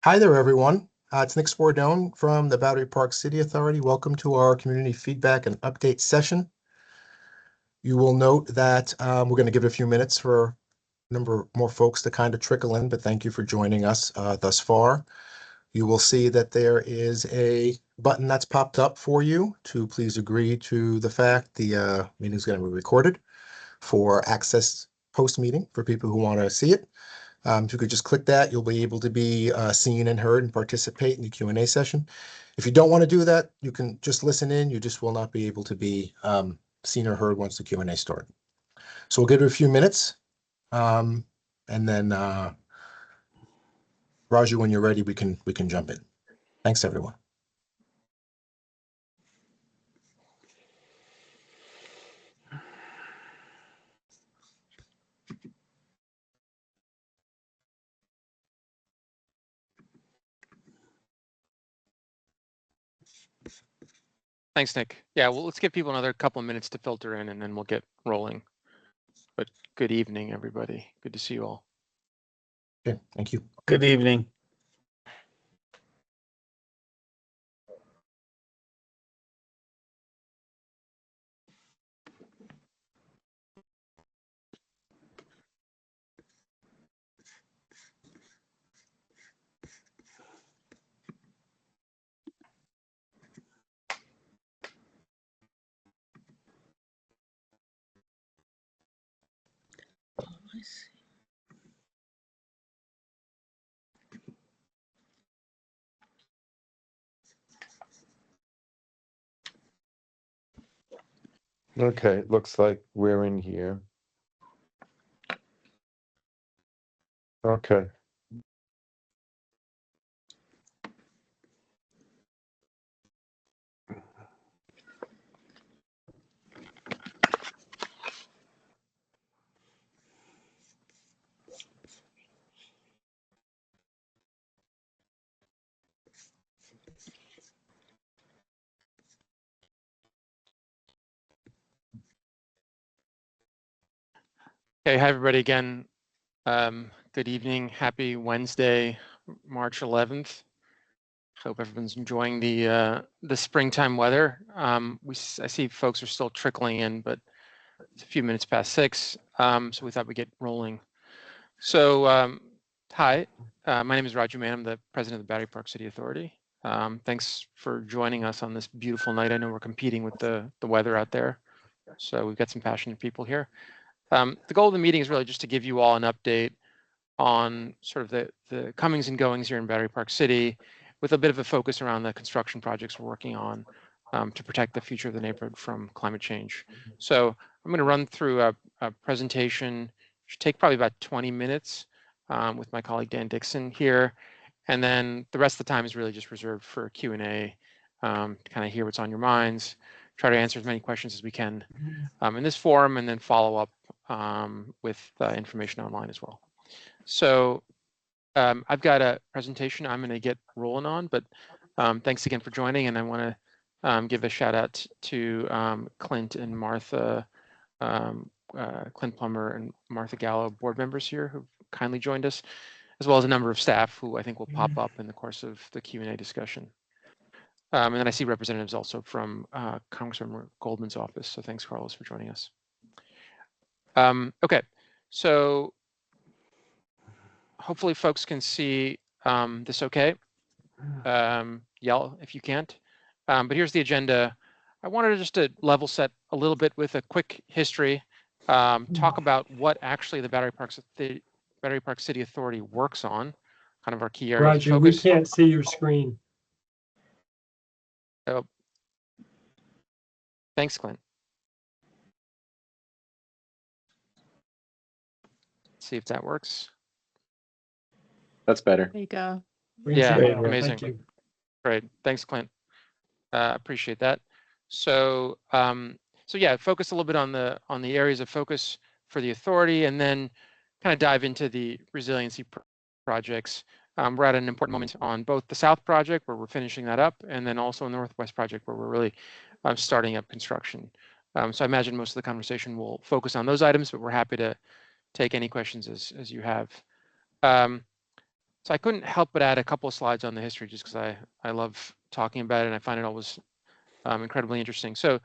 Hi there, everyone. It's Nick Spordone from the Battery Park City Authority. Welcome to our community feedback and update session. You will note that we're going to give it a few minutes for a number more folks to kind of trickle in, but thank you for joining us thus far. You will see that there is a button that's popped up for you to please agree to the fact the meeting is going to be recorded for access post-meeting for people who want to see it. If you could just click that, you'll be able to be seen and heard and participate in the Q&A session. If you don't want to do that, you can just listen in. You just will not be able to be seen or heard once the Q&A starts. So we'll give it a few minutes. And then Raju, when you're ready, we can jump in. Thanks, everyone. Thanks, Nick. Yeah, well, let's give people another couple of minutes to filter in, and then we'll get rolling. But good evening, everybody. Good to see you all. Okay, thank you. Good evening. Okay, looks like we're in here. Okay. Okay, hi, everybody again. Good evening. Happy Wednesday, March 11th. Hope everyone's enjoying the springtime weather. I see folks are still trickling in, but it's a few minutes past 6, so we thought we'd get rolling. So, hi, my name is Raju Mann. I'm the president of the Battery Park City Authority. Thanks for joining us on this beautiful night. I know we're competing with the weather out there, so we've got some passionate people here. The goal of the meeting is really just to give you all an update on sort of the comings and goings here in Battery Park City, with a bit of a focus around the construction projects we're working on to protect the future of the neighborhood from climate change. So I'm going to run through a presentation. Should take probably about 20 minutes with my colleague Dan Dixon here, and then the rest of the time is really just reserved for Q&A to kind of hear what's on your minds, try to answer as many questions as we can in this forum, and then follow up with information online as well. So I've got a presentation I'm going to get rolling on, but thanks again for joining, and I want to give a shout out to Clint and Martha, Clint Plummer and Martha Gallo, board members here who kindly joined us, as well as a number of staff who I think will pop up in the course of the Q&A discussion. And then I see representatives also from Congressman Goldman's office. So thanks, Carlos, for joining us. Okay, so hopefully folks can see this okay. Yell if you can't. But here's the agenda. I wanted just to level set a little bit with a quick history, talk about what actually the Battery Park City Authority works on, kind of our key areas of Roger, we focus. can't see your screen. Oh. Thanks, Clint. Let's see if that works. That's better. There you go. Yeah, Amazing. Thank you. Great. Thanks, Clint. Appreciate that. So, so yeah, focus a little bit on the areas of focus for the authority, and then kind of dive into the resiliency projects. We're at an important moment on both the South project, where we're finishing that up, and then also the Northwest project, where we're really starting up construction. So I imagine most of the conversation will focus on those items, but we're happy to take any questions as you have. So I couldn't help but add a couple of slides on the history just because I love talking about it and I find it always incredibly interesting. So,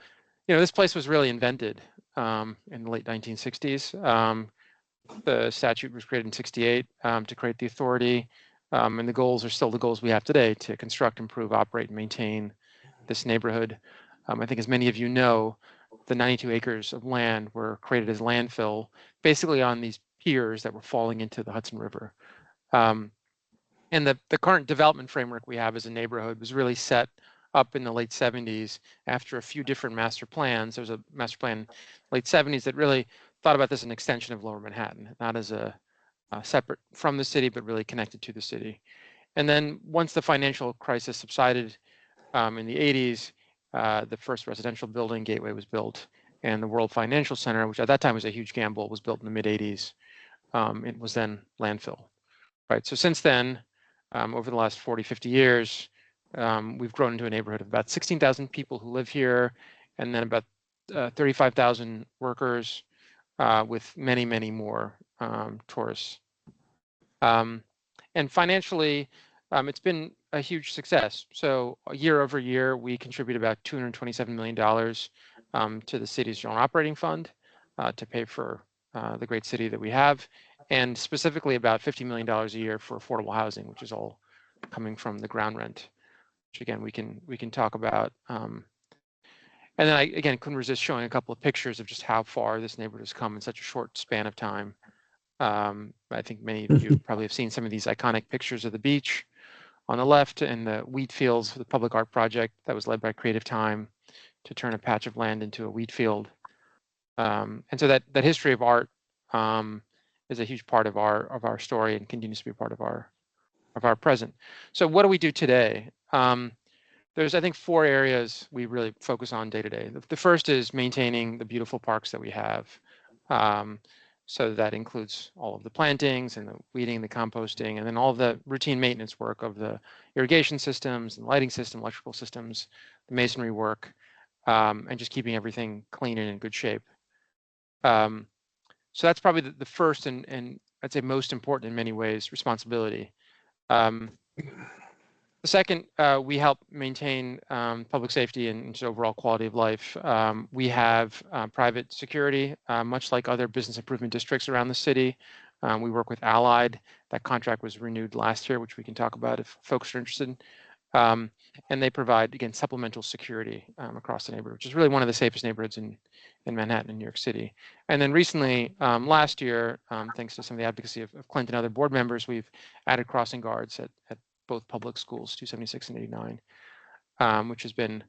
this place was really invented in the late 1960s. The statute was created in 68 to create the authority, and the goals are still the goals we have today to construct, improve, operate, and maintain this neighborhood. I think as many of you know, the 92 acres of land were created as landfill, basically on these piers that were falling into the Hudson River. And the current development framework we have as a neighborhood was really set up in the late 70s after a few different master plans. There was a master plan late 70s that really thought about this as an extension of Lower Manhattan, not as a separate from the city, but really connected to the city. And then once the financial crisis subsided in the 80s, the first residential building, Gateway, was built, and the World Financial Center, which at that time was a huge gamble, was built in the mid 80s. It was then landfill. Right. So since then, over the last 40, 50 years, we've grown into a neighborhood of about 16,000 people who live here, and then about 35,000 workers, with many, many more tourists. And financially, it's been a huge success. So year over year, we contribute about $227 million to the city's general operating fund to pay for the great city that we have, and specifically about $50 million a year for affordable housing, which is all coming from the ground rent, which again we can talk about. And then I again couldn't resist showing a couple of pictures of just how far this neighborhood has come in such a short span of time. I think many of you probably have seen some of these iconic pictures of the beach on the left and the wheat fields, the public art project that was led by Creative Time to turn a patch of land into a wheat field. And so that history of art is a huge part of our story and continues to be part of our present. So what do we do today? There's, I think, 4 areas we really focus on day to day. The first is maintaining the beautiful parks that we have. So that includes all of the plantings and the weeding, the composting, and then all of the routine maintenance work of the irrigation systems and lighting system, electrical systems, the masonry work, and just keeping everything clean and in good shape. So that's probably the first and I'd say most important in many ways responsibility. The second, we help maintain public safety and just overall quality of life. We have private security, much like other business improvement districts around the city. We work with Allied. That contract was renewed last year, which we can talk about if folks are interested. And they provide, again, supplemental security across the neighborhood, which is really one of the safest neighborhoods in Manhattan and New York City. And then recently, last year, thanks to some of the advocacy of Clint and other board members, we've added crossing guards at both public schools, 276 and 89, which has been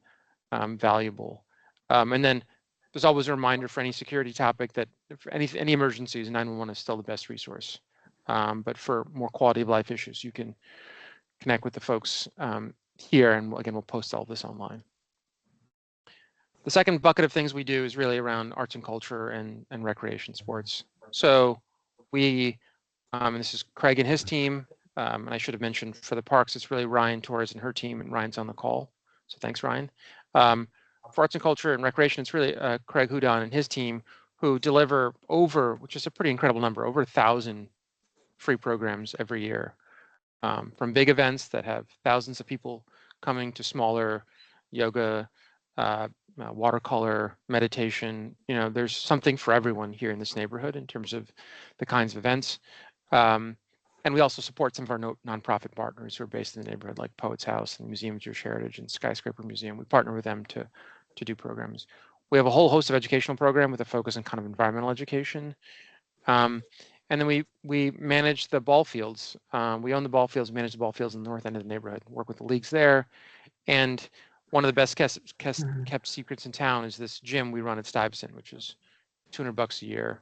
valuable. And then there's always a reminder for any security topic that for any emergencies, 911 is still the best resource. But for more quality of life issues, you can connect with the folks here, and again, we'll post all this online. The second bucket of things we do is really around arts and culture and recreation sports. So we, and this is Craig and his team, and I should have mentioned for the parks, it's really Ryan Torres and her team, and Ryan's on the call. So thanks, Ryan. For arts and culture and recreation, it's really Craig Houdon and his team who deliver over, which is a pretty incredible number, over 1,000 free programs every year. From big events that have thousands of people coming to smaller yoga, watercolor, meditation. There's something for everyone here in this neighborhood in terms of the kinds of events. And we also support some of our nonprofit partners who are based in the neighborhood, like Poets House and Museum of Jewish Heritage and Skyscraper Museum. We partner with them to do programs. We have a whole host of educational programs with a focus on kind of environmental education. And then we manage the ball fields. We own the ball fields, manage the ball fields in the north end of the neighborhood, work with the leagues there. And one of the best kept secrets in town is this gym we run at Stuyvesant, which is $200 a year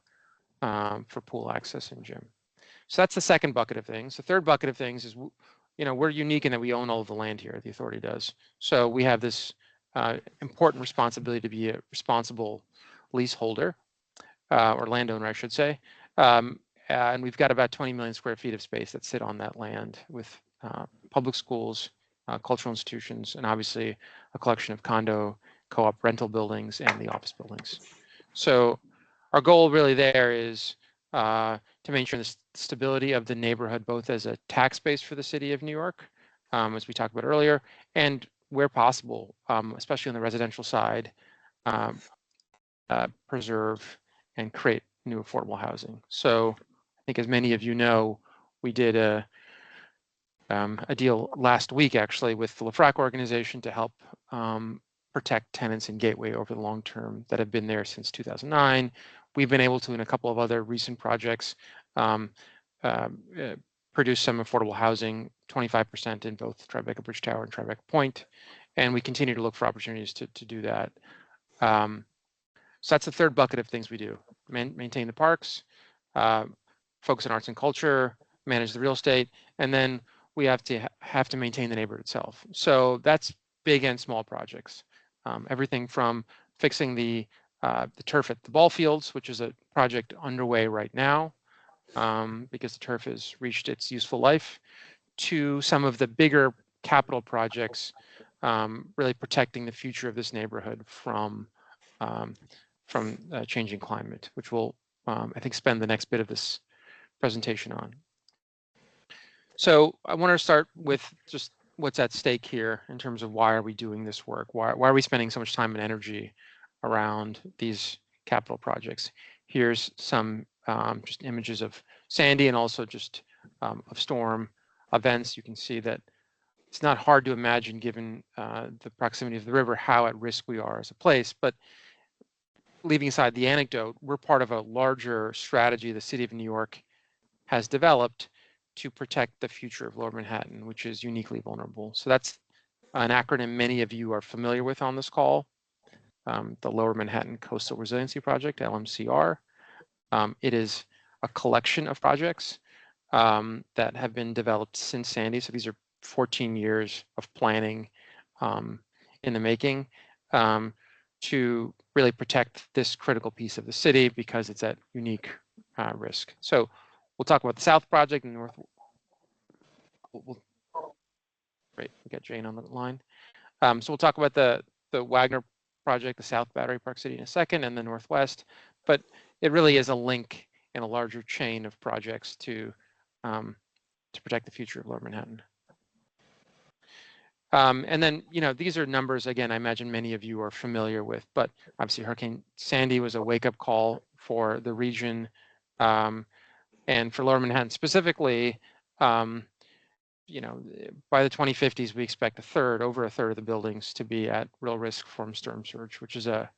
for pool access and gym. So that's the second bucket of things. The third bucket of things is, we're unique in that we own all of the land here, the authority does. So we have this important responsibility to be a responsible leaseholder, or landowner, I should say. And we've got about 20 million square feet of space that sit on that land with public schools, cultural institutions, and obviously a collection of condo, co-op rental buildings, and the office buildings. So our goal really there is to maintain the stability of the neighborhood, both as a tax base for the city of New York, as we talked about earlier, and where possible, especially on the residential side, preserve and create new affordable housing. So I think, as many of you know, we did a deal last week actually with the LaFrac organization to help protect tenants in Gateway over the long term that have been there since 2009. We've been able to, in a couple of other recent projects, produce some affordable housing, 25% in both Tribeca Bridge Tower and Tribeca Point, and we continue to look for opportunities to do that. So that's the third bucket of things we do: maintain the parks, focus on arts and culture, manage the real estate, and then we have to maintain the neighborhood itself. So that's big and small projects. Everything from fixing the turf at the ball fields, which is a project underway right now, because the turf has reached its useful life, to some of the bigger capital projects, really protecting the future of this neighborhood from changing climate, which we'll, I think, spend the next bit of this presentation on. So I want to start with just what's at stake here in terms of why are we doing this work? Why are we spending so much time and energy around these capital projects? Here's some just images of Sandy and also just of storm events. You can see that it's not hard to imagine, given the proximity of the river, how at risk we are as a place. But leaving aside the anecdote, we're part of a larger strategy the city of New York has developed to protect the future of Lower Manhattan, which is uniquely vulnerable. So that's an acronym many of you are familiar with on this call, the Lower Manhattan Coastal Resiliency Project, LMCR. It is a collection of projects that have been developed since Sandy. So these are 14 years of planning in the making to really protect this critical piece of the city because it's at unique risk. So we'll talk about the South Project and North. Great, we got Jane on the line. So we'll talk about the Wagner Project, the South Battery Park City in a second, and the Northwest. But it really is a link in a larger chain of projects to protect the future of Lower Manhattan. And then, you know, these are numbers, again, I imagine many of you are familiar with, but obviously Hurricane Sandy was a wake-up call for the region. And for Lower Manhattan specifically, you know, by the 2050s, we expect over a third of the buildings to be at real risk from storm surge, which is a,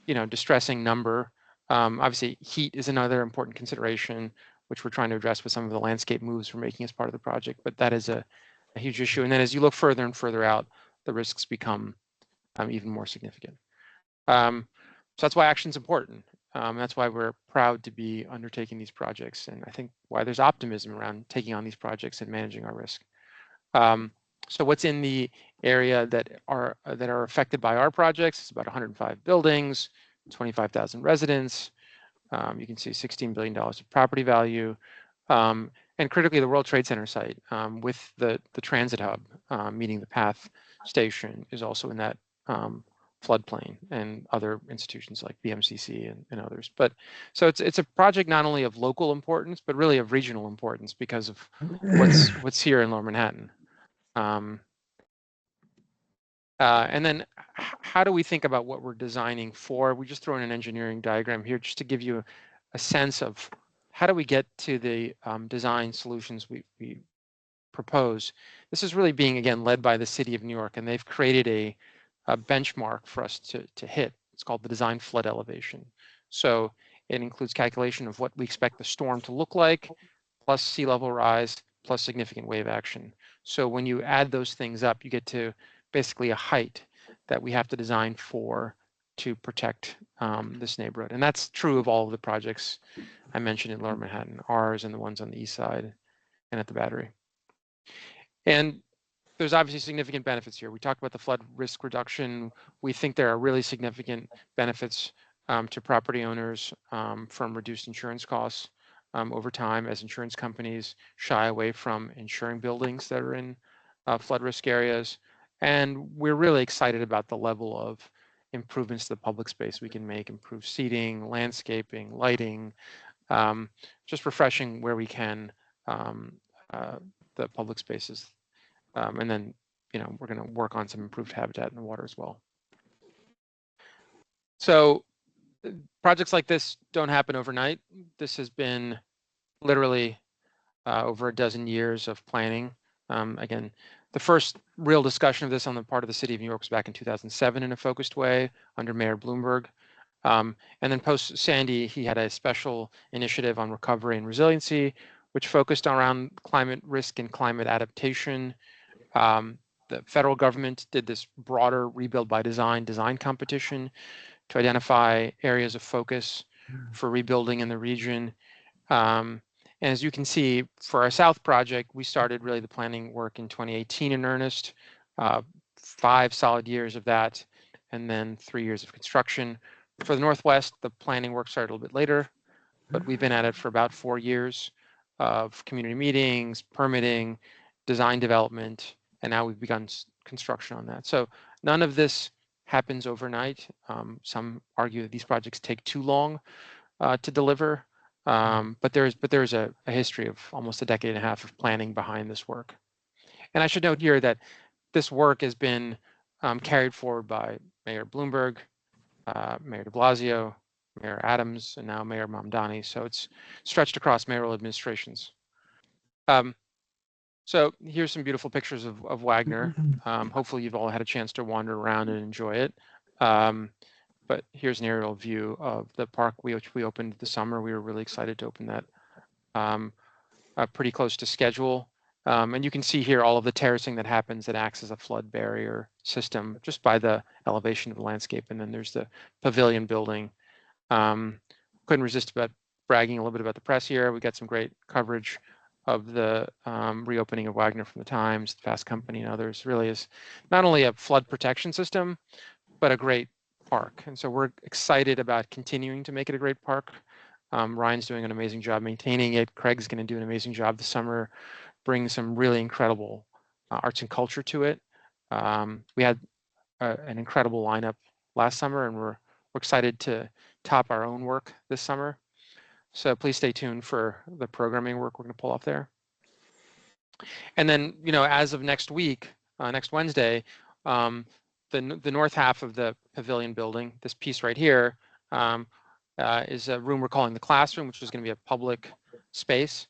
you know, distressing number. Obviously, heat is another important consideration, which we're trying to address with some of the landscape moves we're making as part of the project, but that is a huge issue. And then as you look further and further out, the risks become even more significant. So that's why action is important. That's why we're proud to be undertaking these projects, and I think why there's optimism around taking on these projects and managing our risk. So what's in the area that are affected by our projects? It's about 105 buildings, 25,000 residents. You can see $16 billion of property value, and critically, the World Trade Center site with the transit hub, meaning the PATH station, is also in that floodplain, and other institutions like BMCC and others. But so it's a project not only of local importance, but really of regional importance because of what's here in Lower Manhattan. And then how do we think about what we're designing for? We just throw in an engineering diagram here just to give you a sense of how do we get to the design solutions we propose. This is really being, again, led by the city of New York, and they've created a benchmark for us to hit. It's called the design flood elevation. So it includes calculation of what we expect the storm to look like, plus sea level rise, plus significant wave action. So when you add those things up, you get to basically a height that we have to design for to protect this neighborhood. And that's true of all of the projects I mentioned in Lower Manhattan, ours and the ones on the east side and at the Battery. And there's obviously significant benefits here. We talked about the flood risk reduction. We think there are really significant benefits to property owners from reduced insurance costs over time as insurance companies shy away from insuring buildings that are in flood risk areas. And we're really excited about the level of improvements to the public space we can make, improve seating, landscaping, lighting, just refreshing where we can the public spaces. And then, we're going to work on some improved habitat in the water as well. So projects like this don't happen overnight. This has been literally over a dozen years of planning. Again, the first real discussion of this on the part of the city of New York was back in 2007 in a focused way under Mayor Bloomberg. And then post Sandy, he had a special initiative on recovery and resiliency, which focused around climate risk and climate adaptation. The federal government did this broader rebuild by design competition to identify areas of focus for rebuilding in the region. And as you can see, for our South project, we started really the planning work in 2018 in earnest, 5 solid years of that, and then 3 years of construction. For the Northwest, the planning work started a little bit later, but we've been at it for about 4 years of community meetings, permitting, design development, and now we've begun construction on that. So none of this happens overnight. Some argue that these projects take too long to deliver, but there's a history of almost a decade and a half of planning behind this work. And I should note here that this work has been carried forward by Mayor Bloomberg, Mayor de Blasio, Mayor Adams, and now Mayor Mamdani. So it's stretched across mayoral administrations. So here's some beautiful pictures of Wagner. Hopefully you've all had a chance to wander around and enjoy it. But here's an aerial view of the park which we opened this summer. We were really excited to open that pretty close to schedule. And you can see here all of the terracing that happens that acts as a flood barrier system just by the elevation of the landscape. And then there's the pavilion building. Couldn't resist about bragging a little bit about the press here. We got some great coverage of the reopening of Wagner from the Times, the Fast Company, and others. Really is not only a flood protection system, but a great park. And so we're excited about continuing to make it a great park. Ryan's doing an amazing job maintaining it. Craig's going to do an amazing job this summer, bring some really incredible arts and culture to it. We had an incredible lineup last summer, and we're excited to top our own work this summer. So please stay tuned for the programming work we're going to pull off there. And then, as of next week, next Wednesday, the north half of the pavilion building, this piece right here, is a room we're calling the classroom, which is going to be a public space,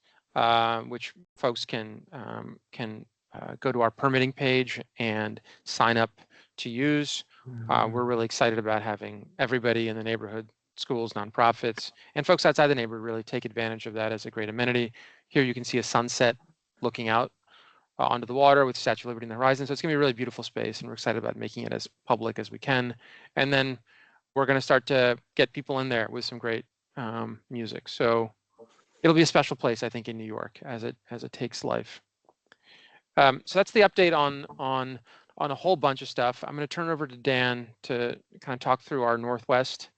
which folks can go to our permitting page and sign up to use. We're really excited about having everybody in the neighborhood, schools, nonprofits, and folks outside the neighborhood really take advantage of that as a great amenity. Here you can see a sunset looking out onto the water with Statue of Liberty in the horizon. So it's going to be a really beautiful space, and we're excited about making it as public as we can. And then we're going to start to get people in there with some great music. So it'll be a special place, I think, in New York as it takes life. So that's the update on a whole bunch of stuff. I'm going to turn it over to Dan to kind of talk through our Northwest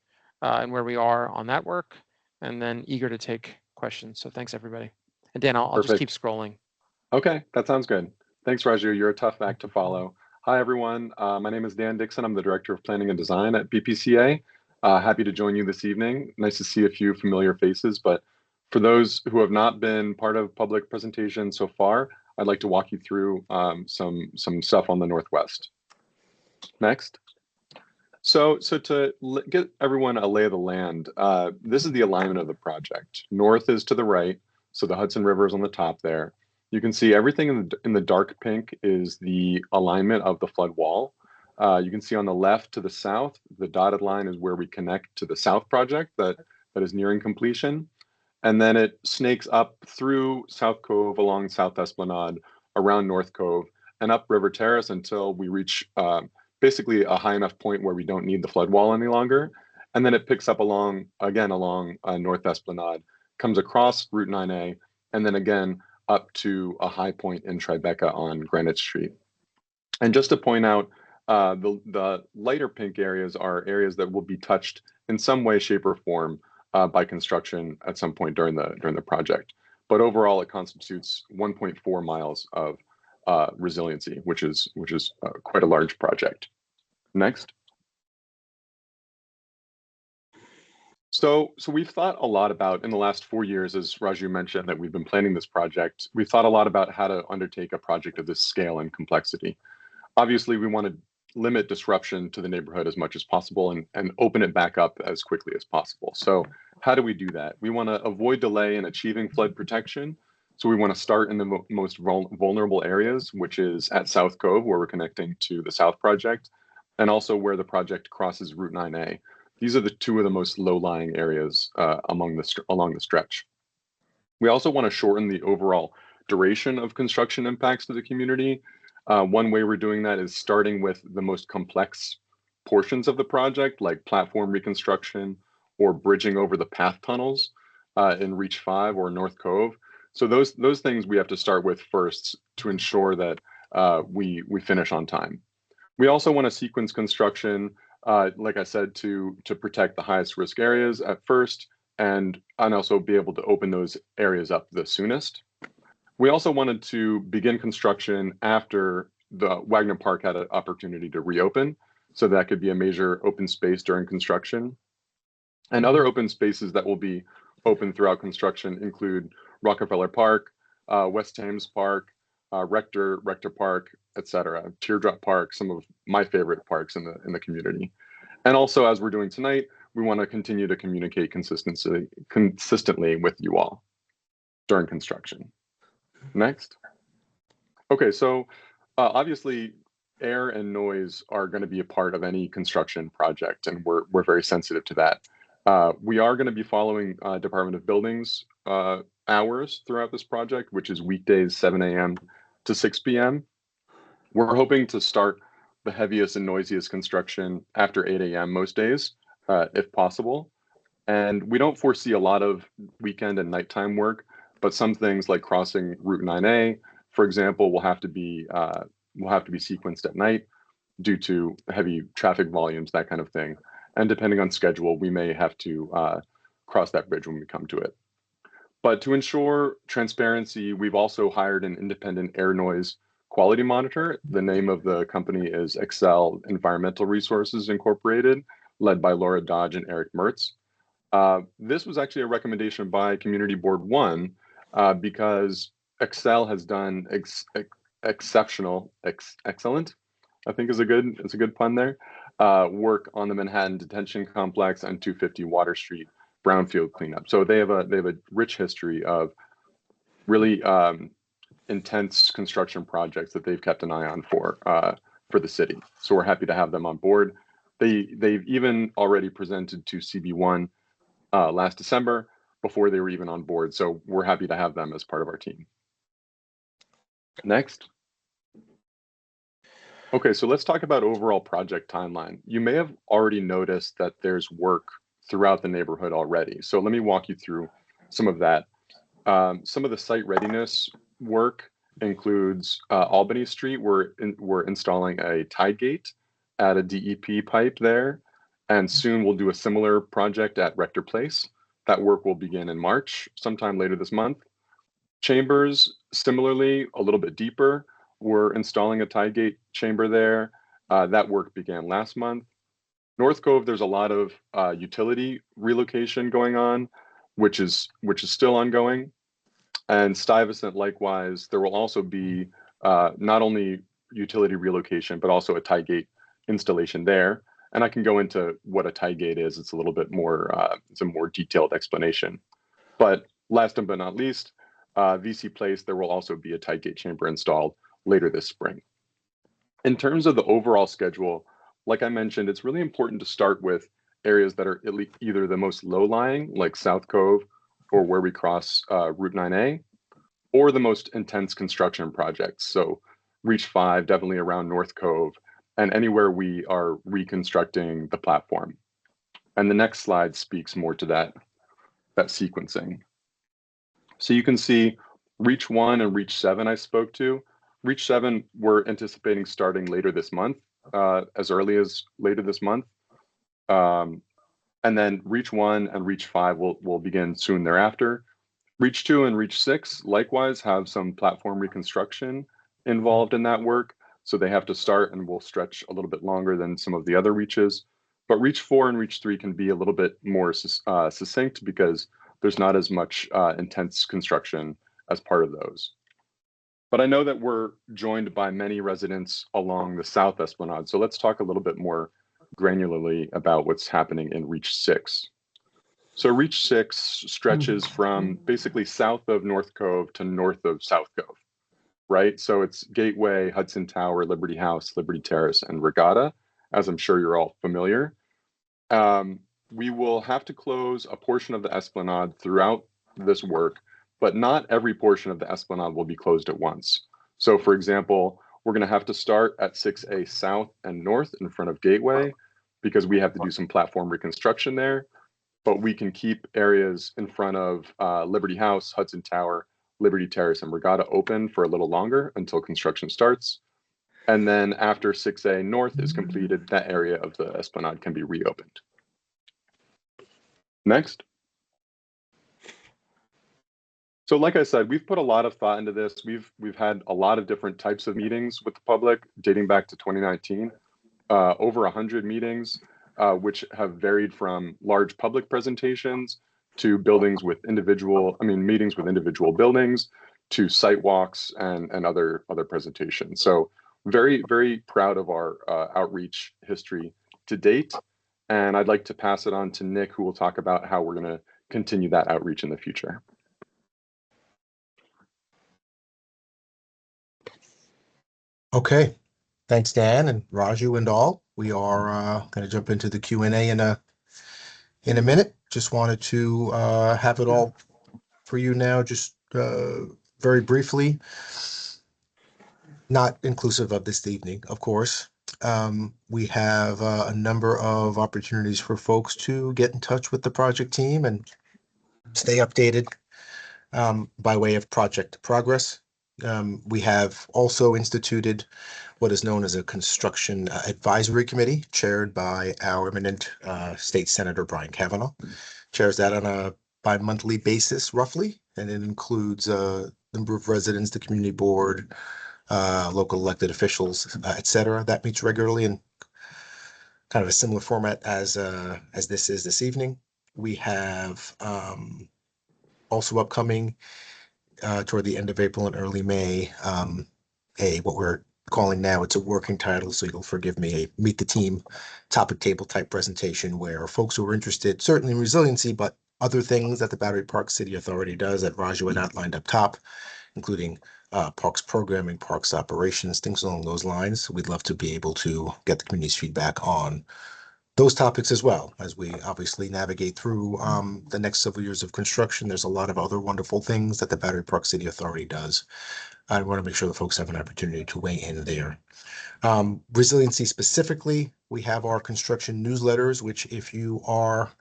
and where we are on that work, and then eager to take questions. So thanks, everybody. And Dan, I'll just keep scrolling. Okay, that sounds good. Thanks, Raju. You're a tough act to follow. Hi, everyone. My name is Dan Dixon. I'm the Director of Planning and Design at BPCA. Happy to join you this evening. Nice to see a few familiar faces, but for those who have not been part of public presentation so far, I'd like to walk you through some stuff on the Northwest. Next. So to get everyone a lay of the land, this is the alignment of the project. North is to the right, so the Hudson River is on the top there. You can see everything in the dark pink is the alignment of the flood wall. You can see on the left to the south, the dotted line is where we connect to the South project that is nearing completion. And then it snakes up through South Cove, along South Esplanade, around North Cove, and up River Terrace until we reach basically a high enough point where we don't need the flood wall any longer. And then it picks up along North Esplanade, comes across Route 9A, and then again up to a high point in Tribeca on Greenwich Street. And just to point out, the lighter pink areas are areas that will be touched in some way, shape, or form by construction at some point during the project. But overall, it constitutes 1.4 miles of resiliency, which is quite a large project. Next. So we've thought a lot about, in the last 4 years, as Raju mentioned, that we've been planning this project. We've thought a lot about how to undertake a project of this scale and complexity. Obviously, we want to limit disruption to the neighborhood as much as possible and open it back up as quickly as possible. So how do we do that? We want to avoid delay in achieving flood protection. So we want to start in the most vulnerable areas, which is at South Cove, where we're connecting to the South Project, and also where the project crosses Route 9A. These are the two of the most low-lying areas along the stretch. We also want to shorten the overall duration of construction impacts to the community. One way we're doing that is starting with the most complex portions of the project, like platform reconstruction or bridging over the path tunnels in Reach 5 or North Cove. So those things we have to start with first to ensure that we finish on time. We also want to sequence construction, like I said, to protect the highest risk areas at first, and also be able to open those areas up the soonest. We also wanted to begin construction after the Wagner Park had an opportunity to reopen, so that could be a major open space during construction. And other open spaces that will be open throughout construction include Rockefeller Park, West Thames Park, Rector Park, etc. Teardrop Park, some of my favorite parks in the community. And also, as we're doing tonight, we want to continue to communicate consistently with you all during construction. Next. Okay, so obviously air and noise are going to be a part of any construction project, and we're very sensitive to that. We are going to be following Department of Buildings hours throughout this project, which is weekdays 7 a.m. to 6 p.m. We're hoping to start the heaviest and noisiest construction after 8 a.m. most days, if possible. And we don't foresee a lot of weekend and nighttime work, but some things like crossing Route 9A, for example, will have to be sequenced at night due to heavy traffic volumes, that kind of thing. And depending on schedule, we may have to cross that bridge when we come to it. But to ensure transparency, we've also hired an independent air noise quality monitor. The name of the company is Excel Environmental Resources Incorporated, led by Laura Dodge and Eric Mertz. This was actually a recommendation by Community Board 1 because Excel has done excellent, I think is a good pun there, work on the Manhattan Detention Complex and 250 Water Street brownfield cleanup. So they have a rich history of really intense construction projects that they've kept an eye on for the city. So we're happy to have them on board. They've even already presented to CB1 last December before they were even on board. So we're happy to have them as part of our team. Next. Okay, so let's talk about overall project timeline. You may have already noticed that there's work throughout the neighborhood already. So let me walk you through some of that. Some of the site readiness work includes Albany Street. We're installing a tide gate at a DEP pipe there, and soon we'll do a similar project at Rector Place. That work will begin in March, sometime later this month. Chambers, similarly, a little bit deeper. We're installing a tide gate chamber there. That work began last month. North Cove, there's a lot of utility relocation going on, which is still ongoing. And Stuyvesant, likewise, there will also be not only utility relocation, but also a tide gate installation there. And I can go into what a tide gate is. It's a little bit more, it's a more detailed explanation. But last but not least, VC Place, there will also be a tide gate chamber installed later this spring. In terms of the overall schedule, like I mentioned, it's really important to start with areas that are either the most low-lying, like South Cove, or where we cross Route 9A, or the most intense construction projects. So Reach 5, definitely around North Cove, and anywhere we are reconstructing the platform. And the next slide speaks more to that sequencing. So you can see Reach 1 and Reach 7 I spoke to. Reach 7, we're anticipating starting later this month, as early as later this month. And then Reach 1 and Reach 5 will begin soon thereafter. Reach 2 and Reach 6 likewise have some platform reconstruction involved in that work. So they have to start and will stretch a little bit longer than some of the other reaches. But Reach 4 and Reach 3 can be a little bit more succinct because there's not as much intense construction as part of those. But I know that we're joined by many residents along the South Esplanade, so let's talk a little bit more granularly about what's happening in Reach 6. So Reach 6 stretches from basically south of North Cove to north of South Cove, right? So it's Gateway, Hudson Tower, Liberty House, Liberty Terrace, and Regatta, as I'm sure you're all familiar. We will have to close a portion of the Esplanade throughout this work, but not every portion of the Esplanade will be closed at once. So for example, we're going to have to start at 6A South and North in front of Gateway because we have to do some platform reconstruction there, but we can keep areas in front of Liberty House, Hudson Tower, Liberty Terrace, and Regatta open for a little longer until construction starts. And then after 6A North is completed, that area of the Esplanade can be reopened. Next. So like I said, we've put a lot of thought into this. We've had a lot of different types of meetings with the public dating back to 2019, over 100 meetings, which have varied from large public presentations to meetings with individual buildings to site walks and other presentations. So very, very proud of our outreach history to date. And I'd like to pass it on to Nick, who will talk about how we're going to continue that outreach in the future. Okay, thanks, Dan and Raju and all. We are going to jump into the Q&A in a minute. Just wanted to have it all for you now, just very briefly, not inclusive of this evening, of course. We have a number of opportunities for folks to get in touch with the project team and stay updated by way of project progress. We have also instituted what is known as a construction advisory committee chaired by our eminent state senator, Brian Kavanaugh. Chairs that on a bi-monthly basis, roughly, and it includes a number of residents, the community board, local elected officials, et cetera. That meets regularly in kind of a similar format as this is this evening. We have also upcoming toward the end of April and early May, what we're calling now, it's a working title, so you'll forgive me, a meet the team topic table type presentation where folks who are interested, certainly in resiliency, but other things that the Battery Park City Authority does that Raju had outlined up top, including parks programming, parks operations, things along those lines. We'd love to be able to get the community's feedback on those topics as well, as we obviously navigate through the next several years of construction. There's a lot of other wonderful things that the Battery Park City Authority does. I want to make sure the folks have an opportunity to weigh in there. Resiliency specifically, we have our construction newsletters, which if you are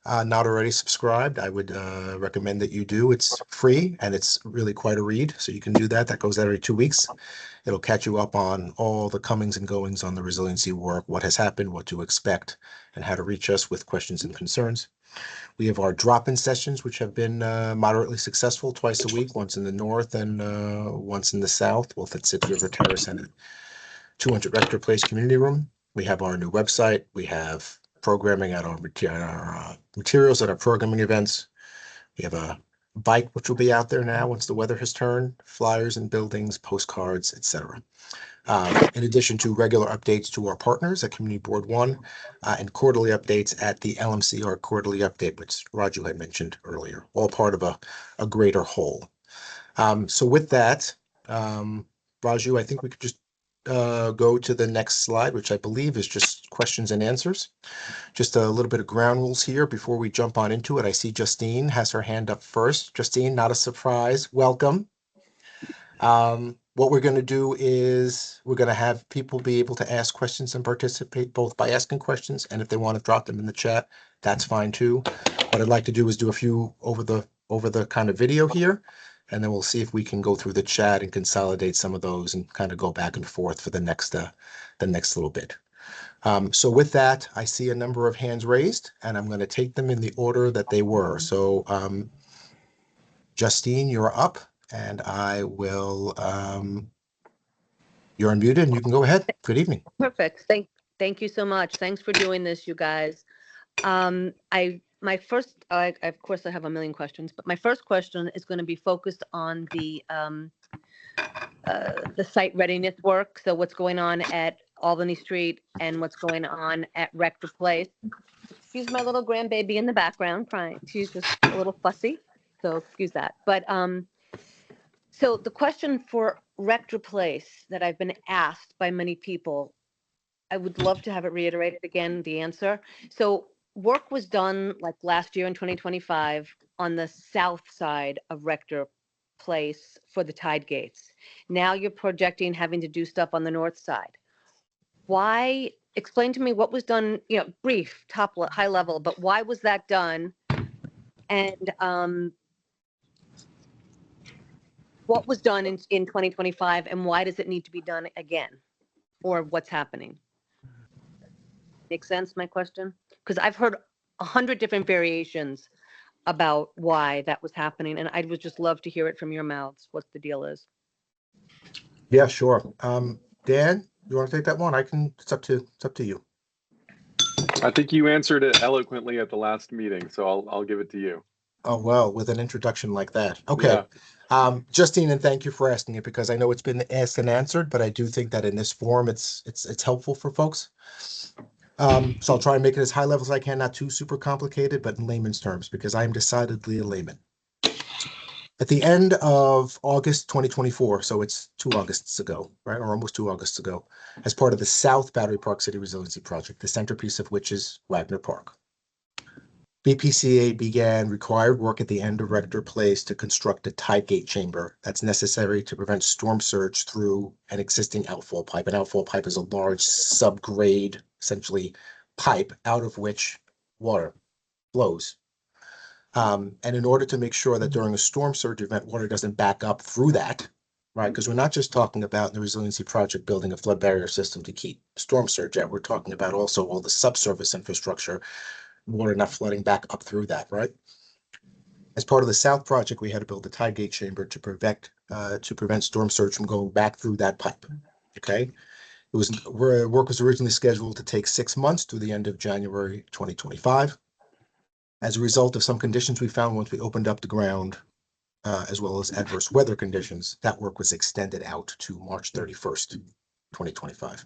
not already subscribed, I would recommend that you do. It's free and it's really quite a read, so you can do that. That goes out every 2 weeks. It'll catch you up on all the comings and goings on the resiliency work, what has happened, what to expect, and how to reach us with questions and concerns. We have our drop-in sessions, which have been moderately successful, twice a week, once in the north and once in the south, both at City River Terrace and at 200 Rector Place Community Room. We have our new website. We have programming at our materials at our programming events. We have a bike, which will be out there now once the weather has turned, flyers and buildings, postcards, etc. In addition to regular updates to our partners at Community Board 1 and quarterly updates at the LMCR quarterly update, which Raju had mentioned earlier, all part of a greater whole. So with that, Raju, I think we could just go to the next slide, which I believe is just questions and answers. Just a little bit of ground rules here before we jump on into it. I see Justine has her hand up first. Justine, not a surprise. Welcome. What we're going to do is we're going to have people be able to ask questions and participate both by asking questions, and if they want to drop them in the chat, that's fine too. What I'd like to do is do a few over the kind of video here, and then we'll see if we can go through the chat and consolidate some of those and kind of go back and forth for the next little bit. So with that, I see a number of hands raised, and I'm going to take them in the order that they were. So Justine, you're up, and I will, you're unmuted and you can go ahead. Good evening. Perfect. Thank you so much. Thanks for doing this, you guys. Of course, I have a million questions, but my first question is going to be focused on the site readiness work. So what's going on at Albany Street and what's going on at Rector Place. Excuse my little grandbaby in the background crying. She's just a little fussy, so excuse that. But so the question for Rector Place that I've been asked by many people, I would love to have it reiterated again, the answer. So work was done like last year in 2025 on the south side of Rector Place for the tide gates. Now you're projecting having to do stuff on the north side. Why? Explain to me what was done, brief, high level, but why was that done? And what was done in 2025 and why does it need to be done again? Or what's happening? Make sense, my question? Because I've heard 100 different variations about why that was happening, and I would just love to hear it from your mouths, what the deal is. Yeah, sure. Dan, you want to take that one? It's up to you. I think you answered it eloquently at the last meeting, so I'll give it to you. Oh, well, with an introduction like that. Okay. Yeah. Justine, and thank you for asking it because I know it's been asked and answered, but I do think that in this form, it's helpful for folks. So I'll try and make it as high level as I can, not too super complicated, but in layman's terms, because I am decidedly a layman. At the end of August 2024, so it's 2 Augusts ago, right, or almost 2 Augusts ago, as part of the South Battery Park City Resiliency Project, the centerpiece of which is Wagner Park. BPCA began required work at the end of Rector Place to construct a tide gate chamber that's necessary to prevent storm surge through an existing outfall pipe. An outfall pipe is a large subgrade, essentially, pipe out of which water flows. And in order to make sure that during a storm surge event, water doesn't back up through that, right? Because we're not just talking about in the Resiliency Project building a flood barrier system to keep storm surge out. We're talking about also all the subsurface infrastructure, water not flooding back up through that, right? As part of the South Project, we had to build a tide gate chamber to prevent storm surge from going back through that pipe. Okay, work was originally scheduled to take 6 months through the end of January 2025. As a result of some conditions we found once we opened up the ground, as well as adverse weather conditions, that work was extended out to March 31st, 2025.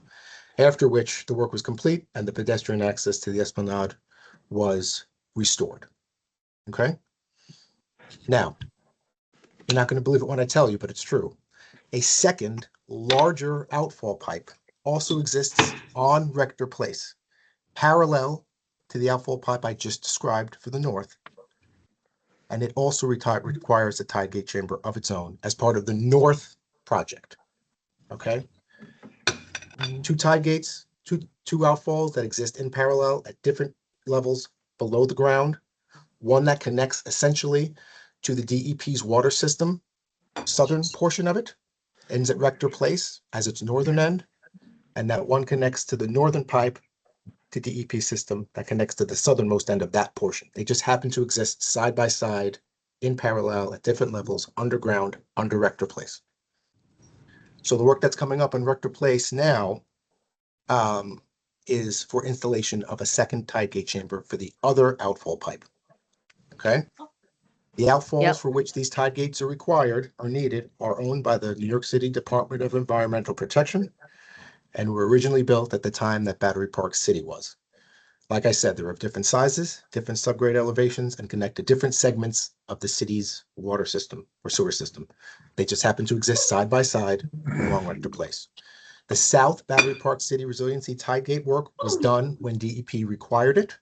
After which the work was complete and the pedestrian access to the Esplanade was restored. Okay? Now, you're not going to believe it when I tell you, but it's true. A second, larger outfall pipe also exists on Rector Place, parallel to the outfall pipe I just described for the north. And it also requires a tide gate chamber of its own as part of the North Project. Okay? 2 tide gates, two outfalls that exist in parallel at different levels below the ground. One that connects essentially to the DEP's water system, southern portion of it, ends at Rector Place as its northern end, and that one connects to the northern pipe to DEP system that connects to the southernmost end of that portion. They just happen to exist side by side in parallel at different levels underground under Rector Place. So the work that's coming up on Rector Place now is for installation of a second tide gate chamber for the other outfall pipe. Okay? The outfalls for which these tide gates are needed are owned by the New York City Department of Environmental Protection and were originally built at the time that Battery Park City was. Like I said, they're of different sizes, different subgrade elevations, and connect to different segments of the city's water system or sewer system. They just happen to exist side by side along Rector Place. The South Battery Park City Resiliency Tide Gate work was done when DEP required it,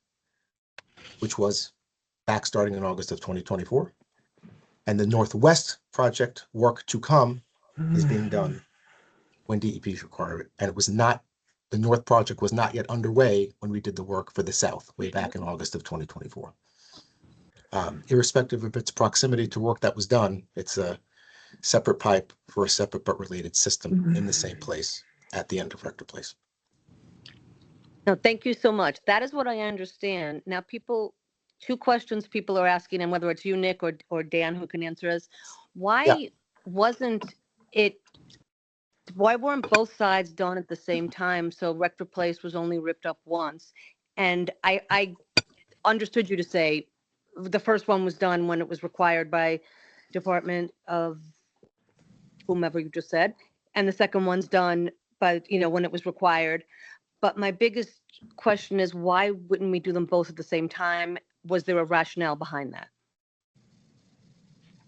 which was back starting in August of 2024. And the Northwest Project work to come is being done when DEP required it. And it was not, the North Project was not yet underway when we did the work for the South way back in August of 2024. Irrespective of its proximity to work that was done, it's a separate pipe for a separate but related system in the same place at the end of Rector Place. No, thank you so much. That is what I understand. Now, 2 questions people are asking, and whether it's you, Nick, or Dan who can answer us. Why wasn't it why weren't both sides done at the same time? So Rector Place was only ripped up once. And I understood you to say the first one was done when it was required by Department of whomever you just said. And the second one's done by, when it was required. But my biggest question is why wouldn't we do them both at the same time? Was there a rationale behind that?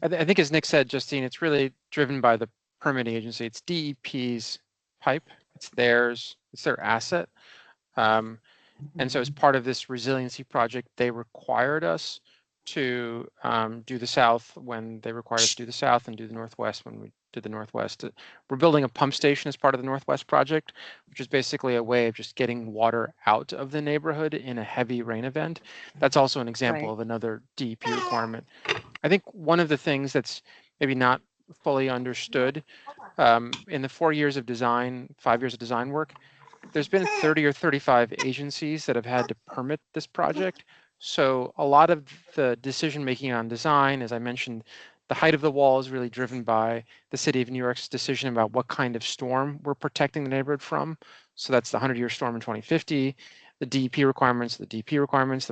I think as Nick said, Justine, it's really driven by the permitting agency. It's DEP's pipe. It's theirs. It's their asset. And so as part of this resiliency project, they required us to do the south when they required us to do the south and do the northwest when we did the northwest. We're building a pump station as part of the northwest project, which is basically a way of just getting water out of the neighborhood in a heavy rain event. That's also an example Right. of another DEP requirement. I think one of the things that's maybe not fully understood in the 4 years of design, 5 years of design work, there's been 30 or 35 agencies that have had to permit this project. So a lot of the decision making on design, as I mentioned, the height of the wall is really driven by the city of New York's decision about what kind of storm we're protecting the neighborhood from. So that's the 100-year storm in 2050, the DEP requirements, the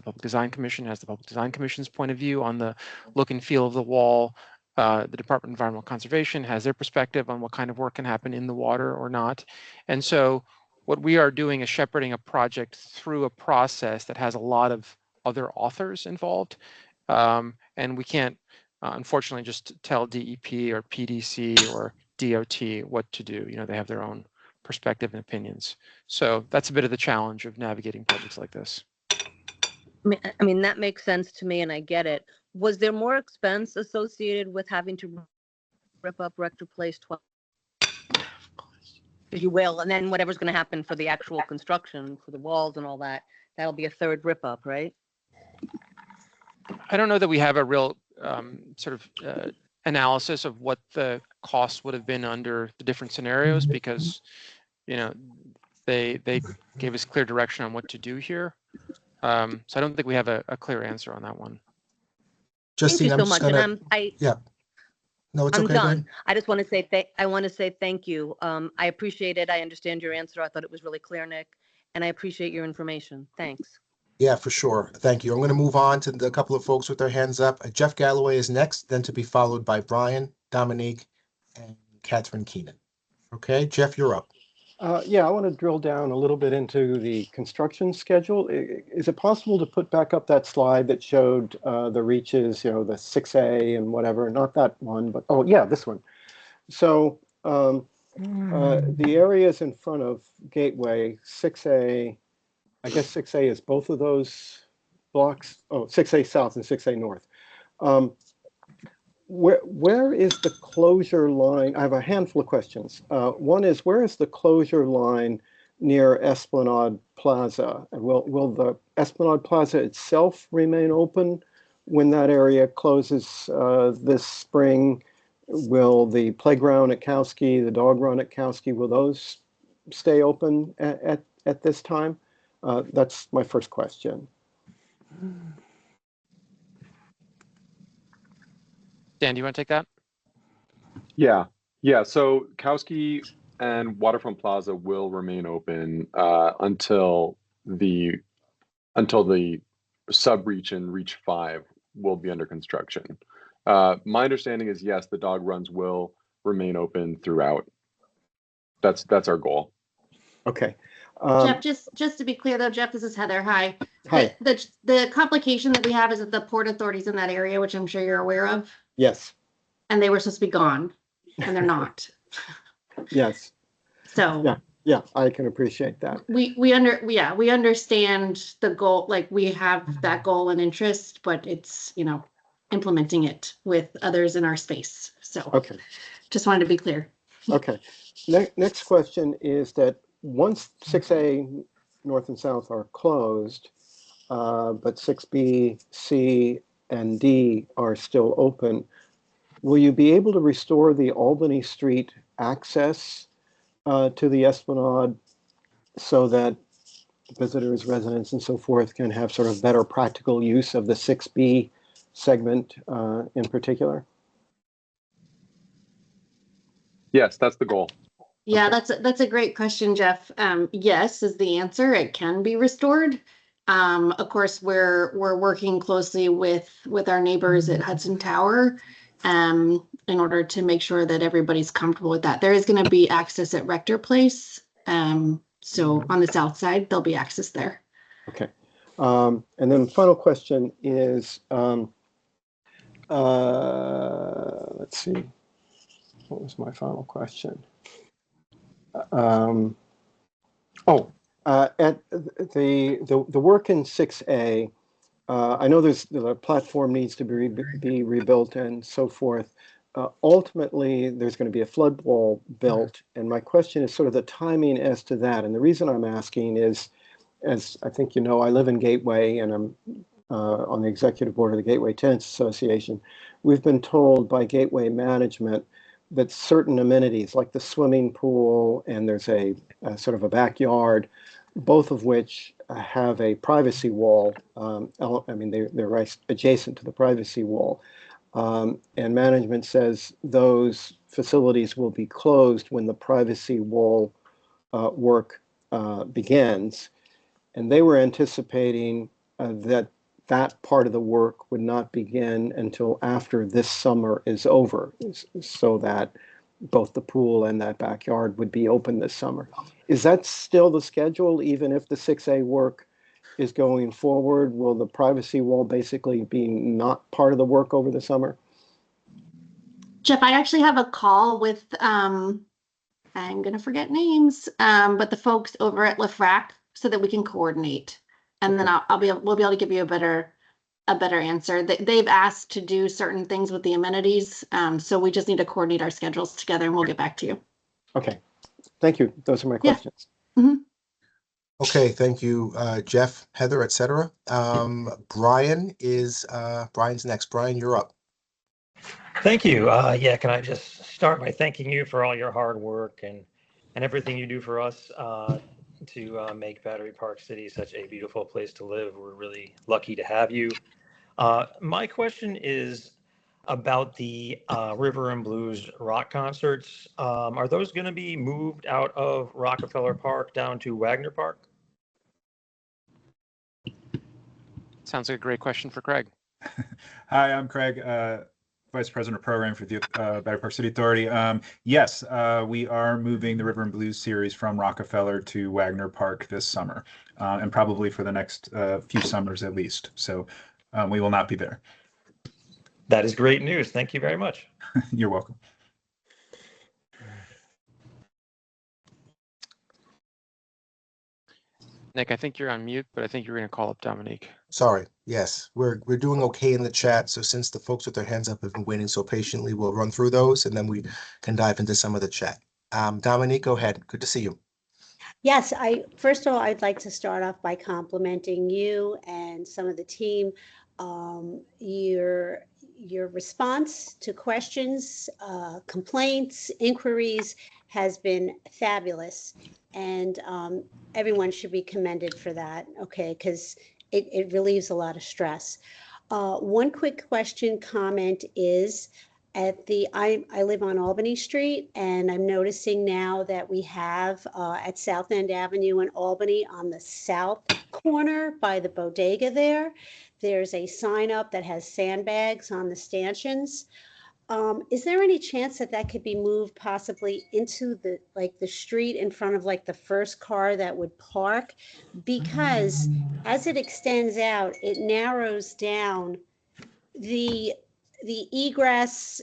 Public Design Commission has the Public Design Commission's point of view on the look and feel of the wall. The Department of Environmental Conservation has their perspective on what kind of work can happen in the water or not. And so what we are doing is shepherding a project through a process that has a lot of other authors involved. And we can't, unfortunately, just tell DEP or PDC or DOT what to do. They have their own perspective and opinions. So that's a bit of the challenge of navigating projects like this. I mean, that makes sense to me and I get it. Was there more expense associated with having to rip up Rector Place twice? You will, and then whatever's going to happen for the actual construction, for the walls and all that, that'll be a third rip up, right? I don't know that we have a real sort of analysis of what the costs would have been under the different scenarios because, they gave us clear direction on what to do here. So I don't think we have a clear answer on that one. Justine, Thank you I'm so just much. gonna, And yeah. No, it's I'm okay. Go done. ahead. I just want to say thank you. I appreciate it. I understand your answer. I thought it was really clear, Nick, and I appreciate your information. Thanks. Yeah, for sure. Thank you. I'm going to move on to the couple of folks with their hands up. Jeff Galloway is next, then to be followed by Brian, Dominique, and Catherine Keenan. Okay, Jeff, you're up. Yeah, I want to drill down a little bit into the construction schedule. Is it possible to put back up that slide that showed the reaches, the 6A and whatever, not that one, but, oh yeah, this one. So the areas in front of Gateway, 6A, I guess 6A is both of those blocks. Oh, 6A South and 6A North. Where is the closure line? I have a handful of questions. One is, where is the closure line near Esplanade Plaza? Will the Esplanade Plaza itself remain open when that area closes this spring? Will the playground at Kowski, the dog run at Kowski, will those stay open at this time? That's my first question. Dan, do you want to take that? Yeah. So Kowski and Waterfront Plaza will remain open until the sub-region Reach 5 will be under construction. My understanding is yes, the dog runs will remain open throughout. That's our goal. Okay. Jeff, just to be clear though, Jeff, this is Heather. Hi. Hi. The complication that we have is that the port authorities in that area, which I'm sure you're aware of, Yes. and they were supposed to be gone, and they're not. Yes. So Yeah, I can appreciate that. we understand the goal, like we have that goal and interest, but it's, implementing it with others in our space. So Okay. just wanted to be clear. Okay. Next question is that once 6A North and South are closed, but 6B, C, and D are still open, will you be able to restore the Albany Street access to the Esplanade so that visitors, residents, and so forth can have sort of better practical use of the 6B segment in particular? Yes, that's the goal. Yeah, Okay. that's a great question, Jeff. Yes is the answer. It can be restored. Of course, we're working closely with our neighbors at Hudson Tower, in order to make sure that everybody's comfortable with that. There is going to be access at Rector Place. So on the south side, there'll be access there. Okay. And then final question is, let's see, what was my final question? At the work in 6A, I know the platform needs to be rebuilt and so forth. Ultimately, there's going to be a flood wall built, and my question is sort of the timing as to that. And the reason I'm asking is, as I think you know, I live in Gateway, and I'm on the executive board of the Gateway Tenants Association. We've been told by Gateway management that certain amenities, like the swimming pool, and there's a sort of a backyard, both of which have a privacy wall. I mean, they're right adjacent to the privacy wall. And management says those facilities will be closed when the privacy wall work begins. And they were anticipating that part of the work would not begin until after this summer is over, so that both the pool and that backyard would be open this summer. Is that still the schedule, even if the 6A work is going forward? Will the privacy wall basically be not part of the work over the summer? Jeff, I actually have a call with, I'm going to forget names, but the folks over at LaFrac, so that we can coordinate. And then we'll be able to give you a better answer. They've asked to do certain things with the amenities. So we just need to coordinate our schedules together, and we'll get back to you. Okay, thank you. Those are my questions. Mm-hmm. Okay, thank you, Jeff, Heather, et cetera. Brian's next. Brian, you're up. Thank you. Yeah, can I just start by thanking you for all your hard work and everything you do for us to make Battery Park City such a beautiful place to live. We're really lucky to have you. My question is about the River and Blues rock concerts. Are those going to be moved out of Rockefeller Park down to Wagner Park? Sounds like a great question for Craig. Hi, I'm Craig, Vice President of Program for the Battery Park City Authority. Yes, we are moving the River and Blues series from Rockefeller to Wagner Park this summer, and probably for the next few summers at least. So we will not be there. That is great news. Thank you very much. You're welcome. Nick, I think you're on mute, but I think you're going to call up Dominique. Sorry. Yes, we're doing okay in the chat. So since the folks with their hands up have been waiting so patiently, we'll run through those and then we can dive into some of the chat. Dominique, go ahead. Good to see you. Yes, first of all, I'd like to start off by complimenting you and some of the team. Your response to questions, complaints, inquiries has been fabulous, and everyone should be commended for that, okay, because it relieves a lot of stress. One quick comment is, I live on Albany Street, and I'm noticing now that we have at South End Avenue in Albany, on the south corner by the bodega there's a sign up that has sandbags on the stanchions. Is there any chance that could be moved possibly into the street in front of the first car that would park? Because as it extends out, it narrows down the egress,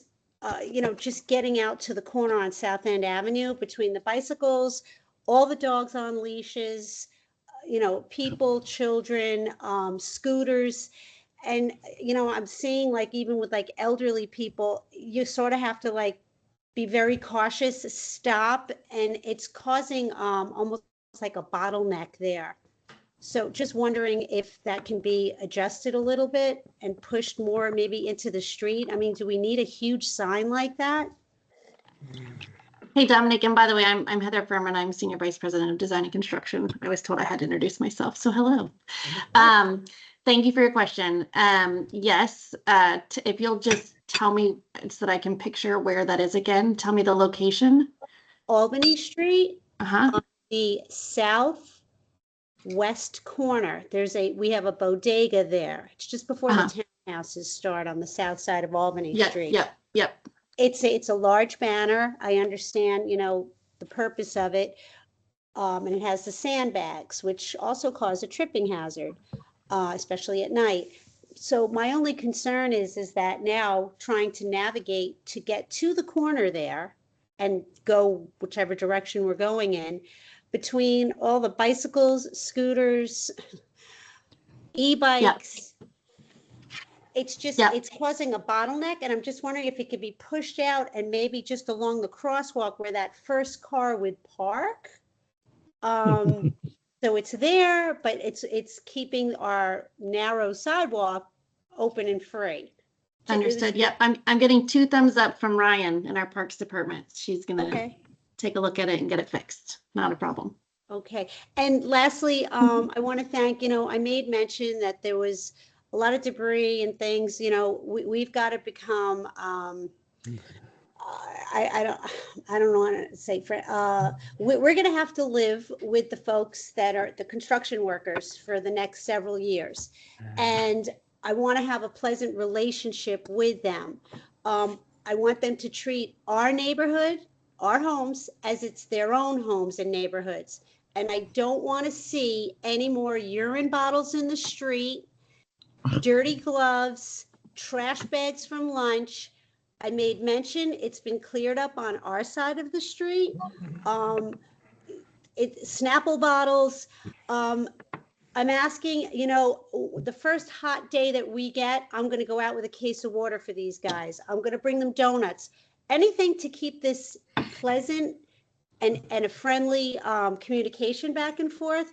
just getting out to the corner on South End Avenue between the bicycles, all the dogs on leashes, people, children, scooters. And, I'm seeing even with elderly people, you sort of have to be very cautious, stop, and it's causing almost like a bottleneck there. So just wondering if that can be adjusted a little bit and pushed more maybe into the street. I mean, do we need a huge sign like that? Hey, Dominic, and by the way, I'm Heather Furman. I'm Senior Vice President of Design and Construction. I was told I had to introduce myself, so hello. Thank you for your question. Yes, if you'll just tell me so that I can picture where that is again, tell me the location. Albany Street, Uh-huh. on the southwest corner, we have a bodega there. It's just before the townhouses start on the south side of Albany Street. Yep. It's a large banner. I understand, the purpose of it. And it has the sandbags, which also cause a tripping hazard, especially at night. So my only concern is that now trying to navigate to get to the corner there and go whichever direction we're going in, between all the bicycles, scooters, e-bikes, it's just, it's causing a bottleneck. And I'm just wondering if it could be pushed out and maybe just along the crosswalk where that first car would park. So it's there, but it's keeping our narrow sidewalk open and free. Understood. Yep. I'm getting 2 thumbs up from Ryan in our Parks Department. She's gonna take a look at it and get it fixed. Not a problem. Okay. And lastly, I want to thank, I made mention that there was a lot of debris and things, we've got to become, I don't want to say, we're going to have to live with the folks that are the construction workers for the next several years. And I want to have a pleasant relationship with them. I want them to treat our neighborhood, our homes, as it's their own homes and neighborhoods. And I don't want to see any more urine bottles in the street, dirty gloves, trash bags from lunch. I made mention it's been cleared up on our side of the street. Snapple bottles. I'm asking, the first hot day that we get, I'm going to go out with a case of water for these guys. I'm going to bring them donuts, anything to keep this pleasant and a friendly communication back and forth.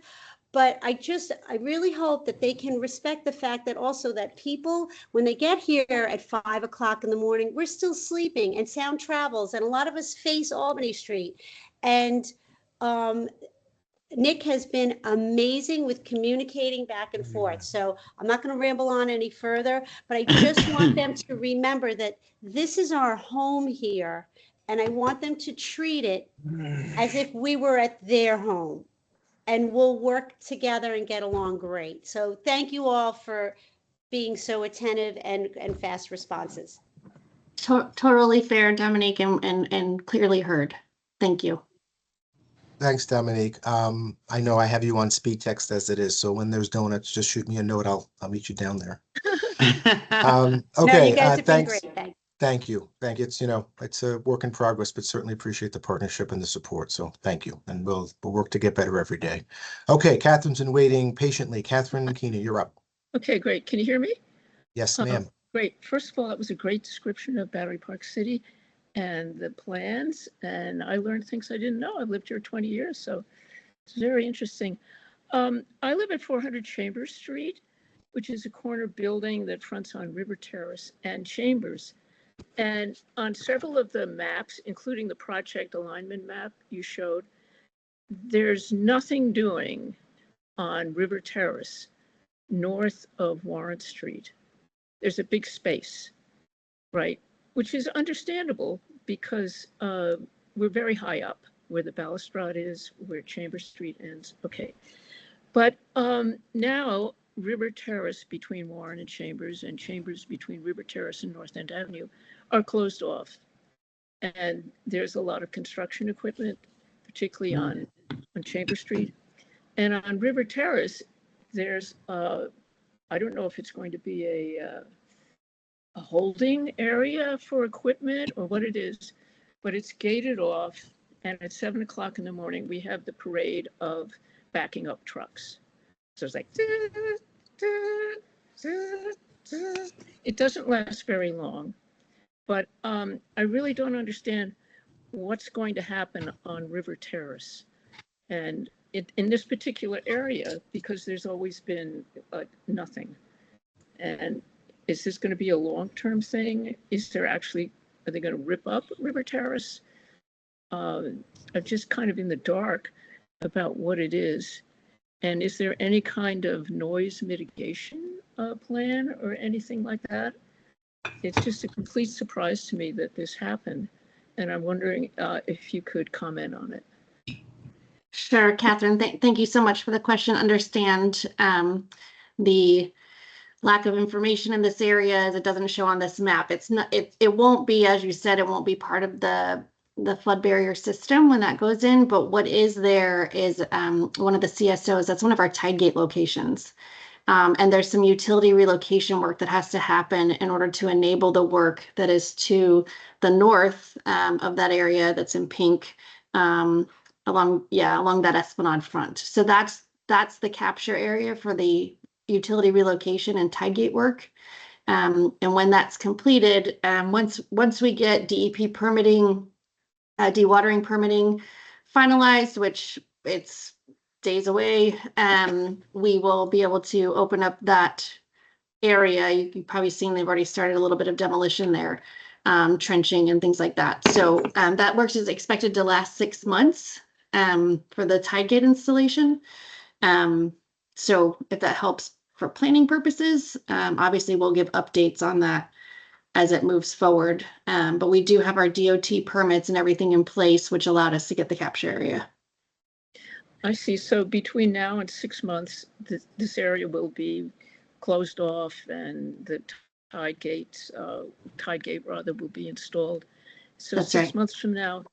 But I really hope that they can respect the fact that also that people, when they get here at 5 o'clock in the morning, we're still sleeping and sound travels. And a lot of us face Albany Street. And Nick has been amazing with communicating back and forth. So I'm not going to ramble on any further, but I just want them to remember that this is our home here. And I want them to treat it as if we were at their home. And we'll work together and get along great. So thank you all for being so attentive and fast responses. Totally fair, Dominique, and clearly heard. Thank you. Thanks, Dominique. I know I have you on speed text as it is, so when there's donuts, just shoot me a note. I'll meet you down there. Okay. No, you guys have been thanks. great. Thank you. It's, it's a work in progress, but certainly appreciate the partnership and the support. So thank you. And we'll work to get better every day. Okay. Catherine's been waiting patiently. Catherine McKinney, you're up. Okay, great. Can you hear me? Yes, ma'am. Great. First of all, that was a great description of Battery Park City and the plans. And I learned things I didn't know. I've lived here 20 years, so it's very interesting. I live at 400 Chambers Street, which is a corner building that fronts on River Terrace and Chambers. And on several of the maps, including the project alignment map you showed, there's nothing doing on River Terrace north of Warren Street. There's a big space, right? Which is understandable because we're very high up where the balustrade is, where Chambers Street ends. Okay. But now River Terrace between Warren and Chambers between River Terrace and North End Avenue are closed off. And there's a lot of construction equipment, particularly on Chambers Street. And on River Terrace, there's, I don't know if it's going to be a holding area for equipment or what it is, but it's gated off. And at 7 o'clock in the morning, we have the parade of backing up trucks. So it's like, it doesn't last very long, but I really don't understand what's going to happen on River Terrace and in this particular area, because there's always been nothing. And is this going to be a long-term thing? Are they going to rip up River Terrace? I'm just kind of in the dark about what it is. And is there any kind of noise mitigation plan or anything like that? It's just a complete surprise to me that this happened. And I'm wondering if you could comment on it. Sure, Catherine. Thank you so much for the question. Understand the lack of information in this area as it doesn't show on this map. It's not. It won't be, as you said, it won't be part of the flood barrier system when that goes in. But what is there is one of the CSOs. That's one of our tide gate locations. And there's some utility relocation work that has to happen in order to enable the work that is to the north of that area that's in pink along that Esplanade front. So that's the capture area for the utility relocation and tide gate work. And when that's completed, once we get DEP permitting, dewatering permitting finalized, which it's days away, we will be able to open up that area. You've probably seen they've already started a little bit of demolition there, trenching and things like that. So that work is expected to last 6 months for the tide gate installation. So if that helps for planning purposes, obviously we'll give updates on that as it moves forward. But we do have our DOT permits and everything in place, which allowed us to get the capture area. I see. So between now and 6 months, this area will be closed off, and the tide gate rather will be installed. So That's 6 right. months from now,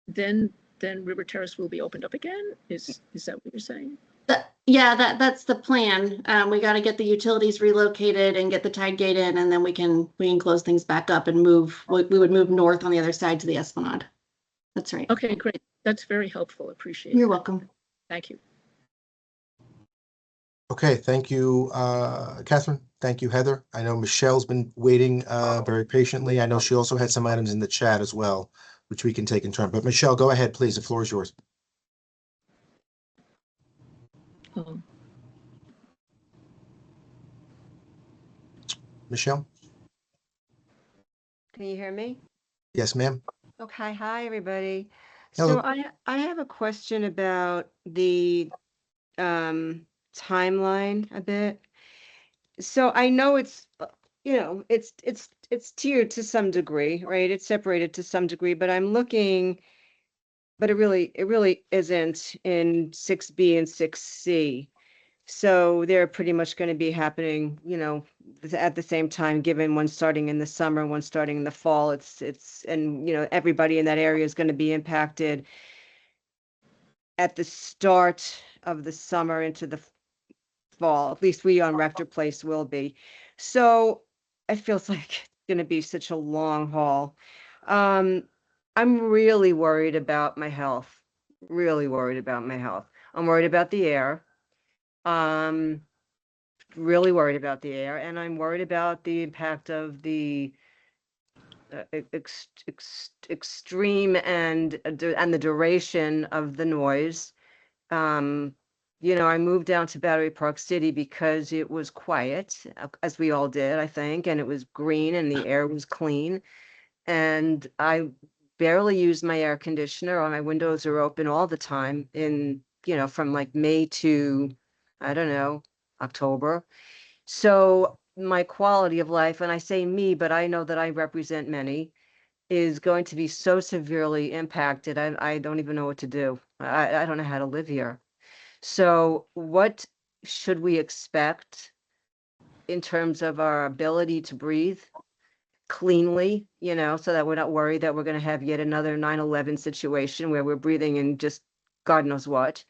then River Terrace will be opened up again. Is that what you're saying? That's the plan. We got to get the utilities relocated and get the tide gate in, and then we can close things back up and move. We would move north on the other side to the Esplanade. That's right. Okay, great. That's very helpful. Appreciate it. You're welcome. Thank you. Okay, thank you, Catherine. Thank you, Heather. I know Michelle's been waiting very patiently. I know she also had some items in the chat as well, which we can take in turn. But Michelle, go ahead, please. The floor is yours. Michelle? Can you hear me? Yes, ma'am. Okay, hi, everybody. Hello. So I have a question about the timeline a bit. So I know it's it's tiered to some degree, right? It's separated to some degree, but I'm looking, but it really isn't in 6B and 6C. So they're pretty much going to be happening, at the same time, given one starting in the summer, one starting in the fall. And everybody in that area is going to be impacted at the start of the summer into the fall. At least we on Rector Place will be. So it feels like it's going to be such a long haul. I'm really worried about my health. Really worried about my health. I'm worried about the air. Really worried about the air, and I'm worried about the impact of the extreme and the duration of the noise. I moved down to Battery Park City because it was quiet, as we all did, I think, and it was green and the air was clean. And I barely use my air conditioner, or my windows are open all the time from like May to, I don't know, October. So my quality of life, and I say me, but I know that I represent many, is going to be so severely impacted. I don't even know what to do. I don't know how to live here. So what should we expect in terms of our ability to breathe cleanly, so that we're not worried that we're going to have yet another 9/11 situation where we're breathing in just God knows what?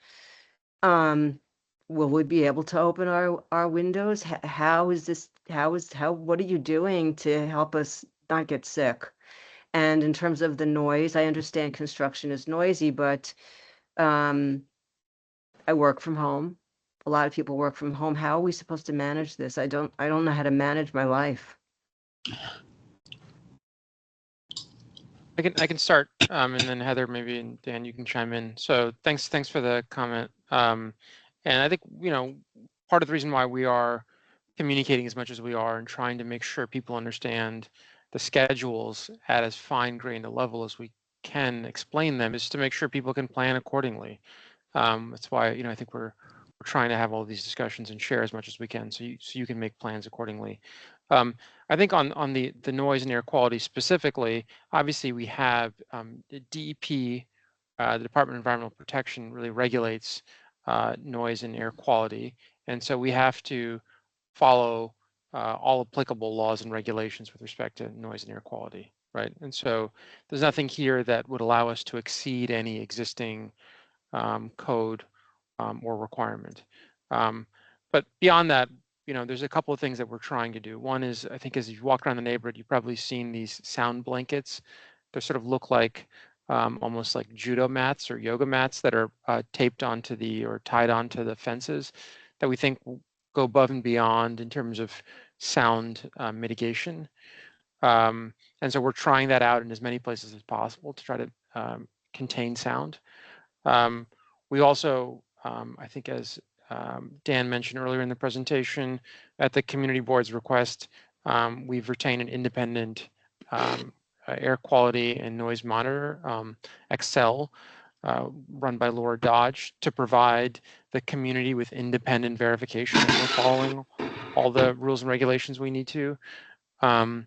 Will we be able to open our windows? What are you doing to help us not get sick? And in terms of the noise, I understand construction is noisy, but I work from home. A lot of people work from home. How are we supposed to manage this? I don't know how to manage my life. I can start, and then Heather, maybe, and Dan, you can chime in. So thanks for the comment. And I think, part of the reason why we are communicating as much as we are and trying to make sure people understand the schedules at as fine-grained a level as we can explain them is to make sure people can plan accordingly. That's why, I think we're trying to have all these discussions and share as much as we can so you can make plans accordingly. I think on the noise and air quality specifically, obviously we have the DEP, the Department of Environmental Protection really regulates noise and air quality. And so we have to follow all applicable laws and regulations with respect to noise and air quality, right? And so there's nothing here that would allow us to exceed any existing code or requirement. But beyond that, there's a couple of things that we're trying to do. One is, I think as you walk around the neighborhood, you've probably seen these sound blankets. They sort of look like almost like judo mats or yoga mats that are taped onto or tied onto the fences that we think will go above and beyond in terms of sound mitigation. And so we're trying that out in as many places as possible to try to contain sound. We also, I think as Dan mentioned earlier in the presentation, at the community board's request, we've retained an independent air quality and noise monitor, Excel, run by Laura Dodge, to provide the community with independent verification that we're following all the rules and regulations we need to. And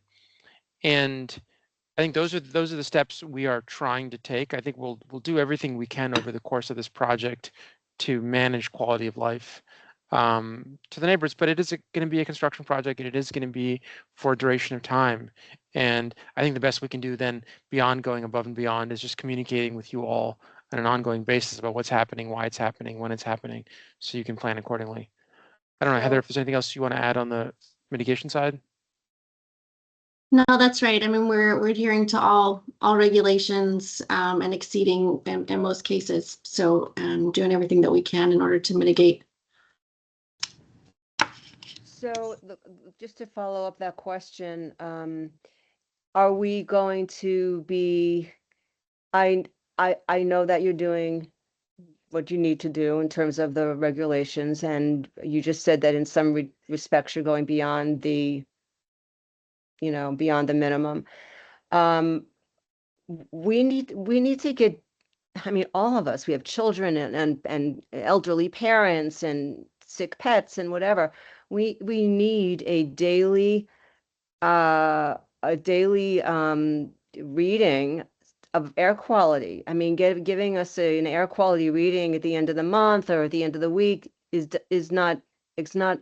I think those are the steps we are trying to take. I think we'll do everything we can over the course of this project to manage quality of life to the neighbors, but it is going to be a construction project, and it is going to be for a duration of time. And I think the best we can do then, beyond going above and beyond, is just communicating with you all on an ongoing basis about what's happening, why it's happening, when it's happening, so you can plan accordingly. I don't know, Heather, if there's anything else you want to add on the mitigation side? No, that's right. I mean, we're adhering to all regulations and exceeding in most cases. So doing everything that we can in order to mitigate. So just to follow up that question, are we going to be, I know that you're doing what you need to do in terms of the regulations, and you just said that in some respects you're going beyond the minimum. We need to get, I mean, all of us, we have children and elderly parents and sick pets and whatever. We need a daily reading of air quality. I mean, giving us an air quality reading at the end of the month or at the end of the week is not, it's not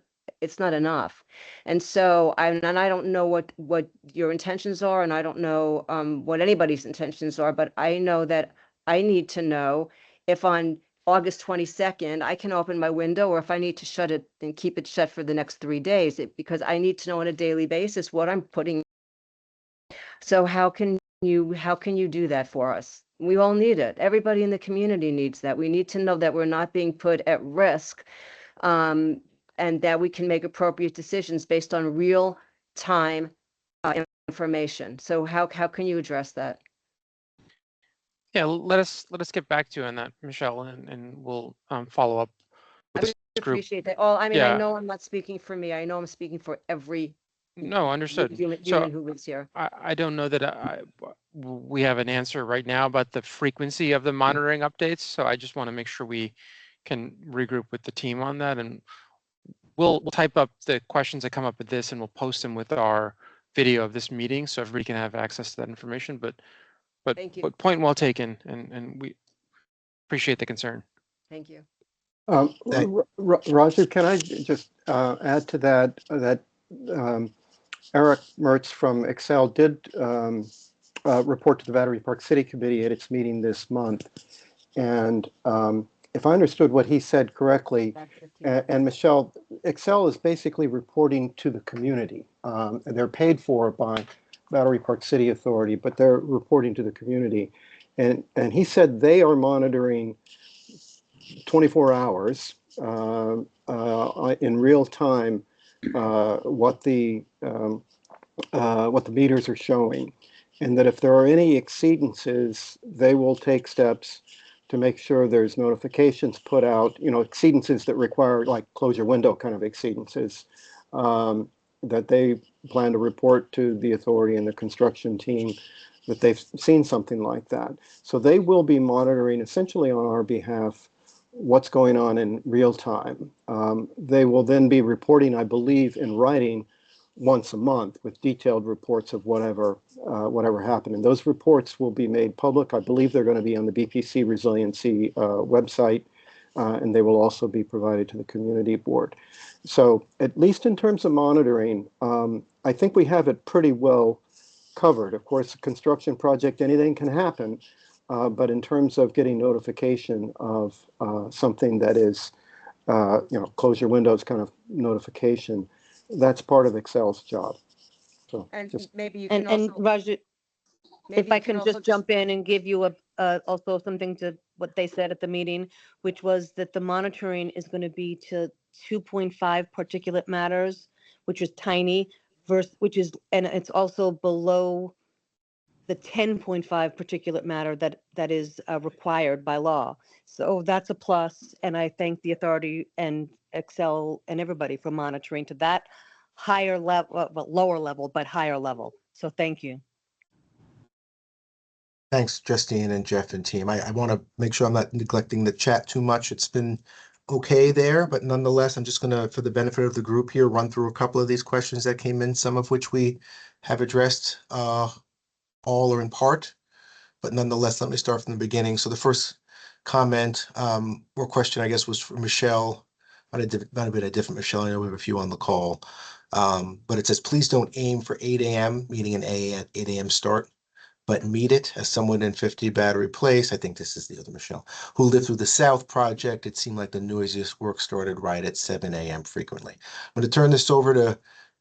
enough. And so I don't know what your intentions are, and I don't know what anybody's intentions are, but I know that I need to know if on August 22nd, I can open my window, or if I need to shut it and keep it shut for the next 3 days, because I need to know on a daily basis what I'm putting. So how can you do that for us? We all need it. Everybody in the community needs that. We need to know that we're not being put at risk, and that we can make appropriate decisions based on real time information. So how can you address that? Yeah, let us get back to you on that, Michelle, and we'll follow up with this group. Appreciate that. I mean, Yeah. I know I'm not speaking for me. I know I'm speaking for every No, understood. human So who lives here. I don't know that we have an answer right now about the frequency of the monitoring updates. So I just want to make sure we can regroup with the team on that, and we'll type up the questions that come up with this, and we'll post them with our video of this meeting so everybody can have access to that information. But Thank you. point well taken, and we appreciate the concern. Thank you. Roger, can I just add to that Eric Mertz from Excel did report to the Battery Park City Committee at its meeting this month. And if I understood what he said correctly, and Michelle, Excel is basically reporting to the community. And they're paid for by Battery Park City Authority, but they're reporting to the community. And he said they are monitoring 24 hours in real time what the meters are showing, and that if there are any exceedances, they will take steps to make sure there's notifications put out, exceedances that require, like, close your window kind of exceedances, that they plan to report to the authority and the construction team that they've seen something like that. So they will be monitoring essentially on our behalf what's going on in real time. They will then be reporting, I believe, in writing once a month with detailed reports of whatever happened. And those reports will be made public. I believe they're going to be on the BPC Resiliency website, and they will also be provided to the community board. So at least in terms of monitoring, I think we have it pretty well covered. Of course, a construction project, anything can happen, but in terms of getting notification of something that is, close your windows kind of notification, that's part of Excel's job. So And just maybe you And, can and also, Raju, maybe if you I can can also just jump in and give you also something to what they said at the meeting, which was that the monitoring is going to be to 2.5 particulate matters, which is tiny, and it's also below the 10.5 particulate matter that is required by law. So that's a plus, and I thank the authority and Excel and everybody for monitoring to that higher level, lower level, but higher level. So thank you. Thanks, Justine and Jeff and team. I want to make sure I'm not neglecting the chat too much. It's been okay there, but nonetheless, I'm just going to, for the benefit of the group here, run through a couple of these questions that came in, some of which we have addressed all or in part. But nonetheless, let me start from the beginning. So the first comment or question, I guess, was from Michelle. Might have been a different Michelle. I know we have a few on the call. But it says, please don't aim for 8 a.m., meaning an A at 8 a.m. start, but meet it. As someone in 50 Battery Place, I think this is the other Michelle, who lived through the South project, it seemed like the noisiest work started right at 7 a.m. frequently. I'm going to turn this over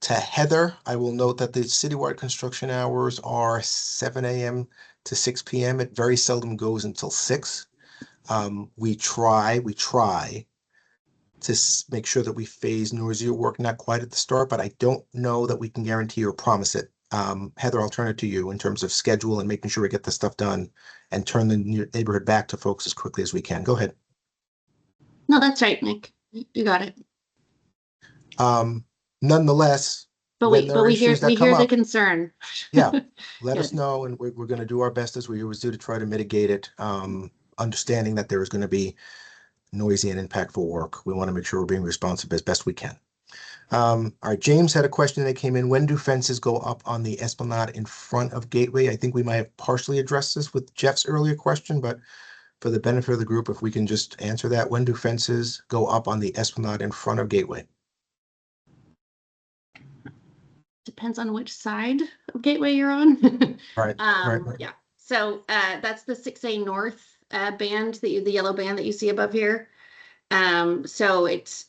to Heather. I will note that the citywide construction hours are 7 a.m. to 6 p.m. It very seldom goes until 6. We try to make sure that we phase noisier work, not quite at the start, but I don't know that we can guarantee or promise it. Heather, I'll turn it to you in terms of schedule and making sure we get the stuff done and turn the neighborhood back to folks as quickly as we can. Go ahead. No, that's right, Nick. You got it. Nonetheless, But when there are we hear issues that come the up, concern. yeah, let us Good. know, and we're going to do our best as we always do to try to mitigate it. Understanding that there is going to be noisy and impactful work. We want to make sure we're being responsive as best we can. All right, James had a question that came in. When do fences go up on the esplanade in front of Gateway? I think we might have partially addressed this with Jeff's earlier question, but for the benefit of the group, if we can just answer that. When do fences go up on the esplanade in front of Gateway? Depends on which side of Gateway you're on. Right. Yeah. So that's the 6A North band, the yellow band that you see above here. So it's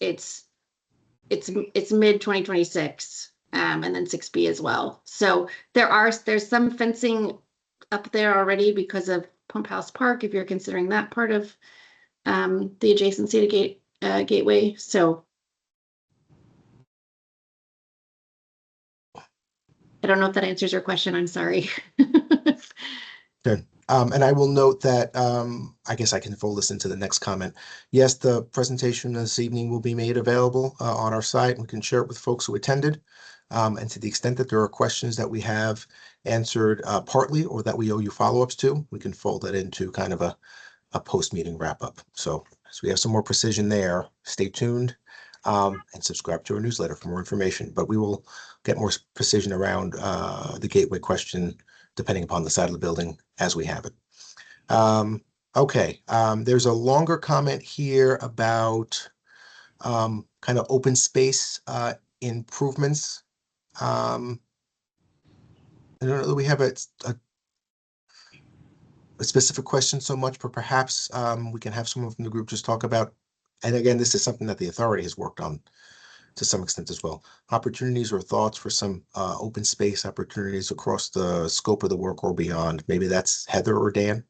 mid 2026, and then 6B as well. So there's some fencing up there already because of Pump House Park, if you're considering that part of the adjacency to Gateway. So I don't know if that answers your question. I'm sorry. Good. And I will note that I guess I can fold this into the next comment. Yes, the presentation this evening will be made available on our site. We can share it with folks who attended. And to the extent that there are questions that we have answered partly or that we owe you follow-ups to, we can fold that into kind of a post-meeting wrap-up. So as we have some more precision there, stay tuned and subscribe to our newsletter for more information. But we will get more precision around the Gateway question depending upon the side of the building as we have it. Okay, there's a longer comment here about kind of open space improvements. I don't know that we have a specific question so much, but perhaps we can have someone from the group just talk about, and again, this is something that the authority has worked on to some extent as well, opportunities or thoughts for some open space opportunities across the scope of the work or beyond. Maybe that's Heather or Dan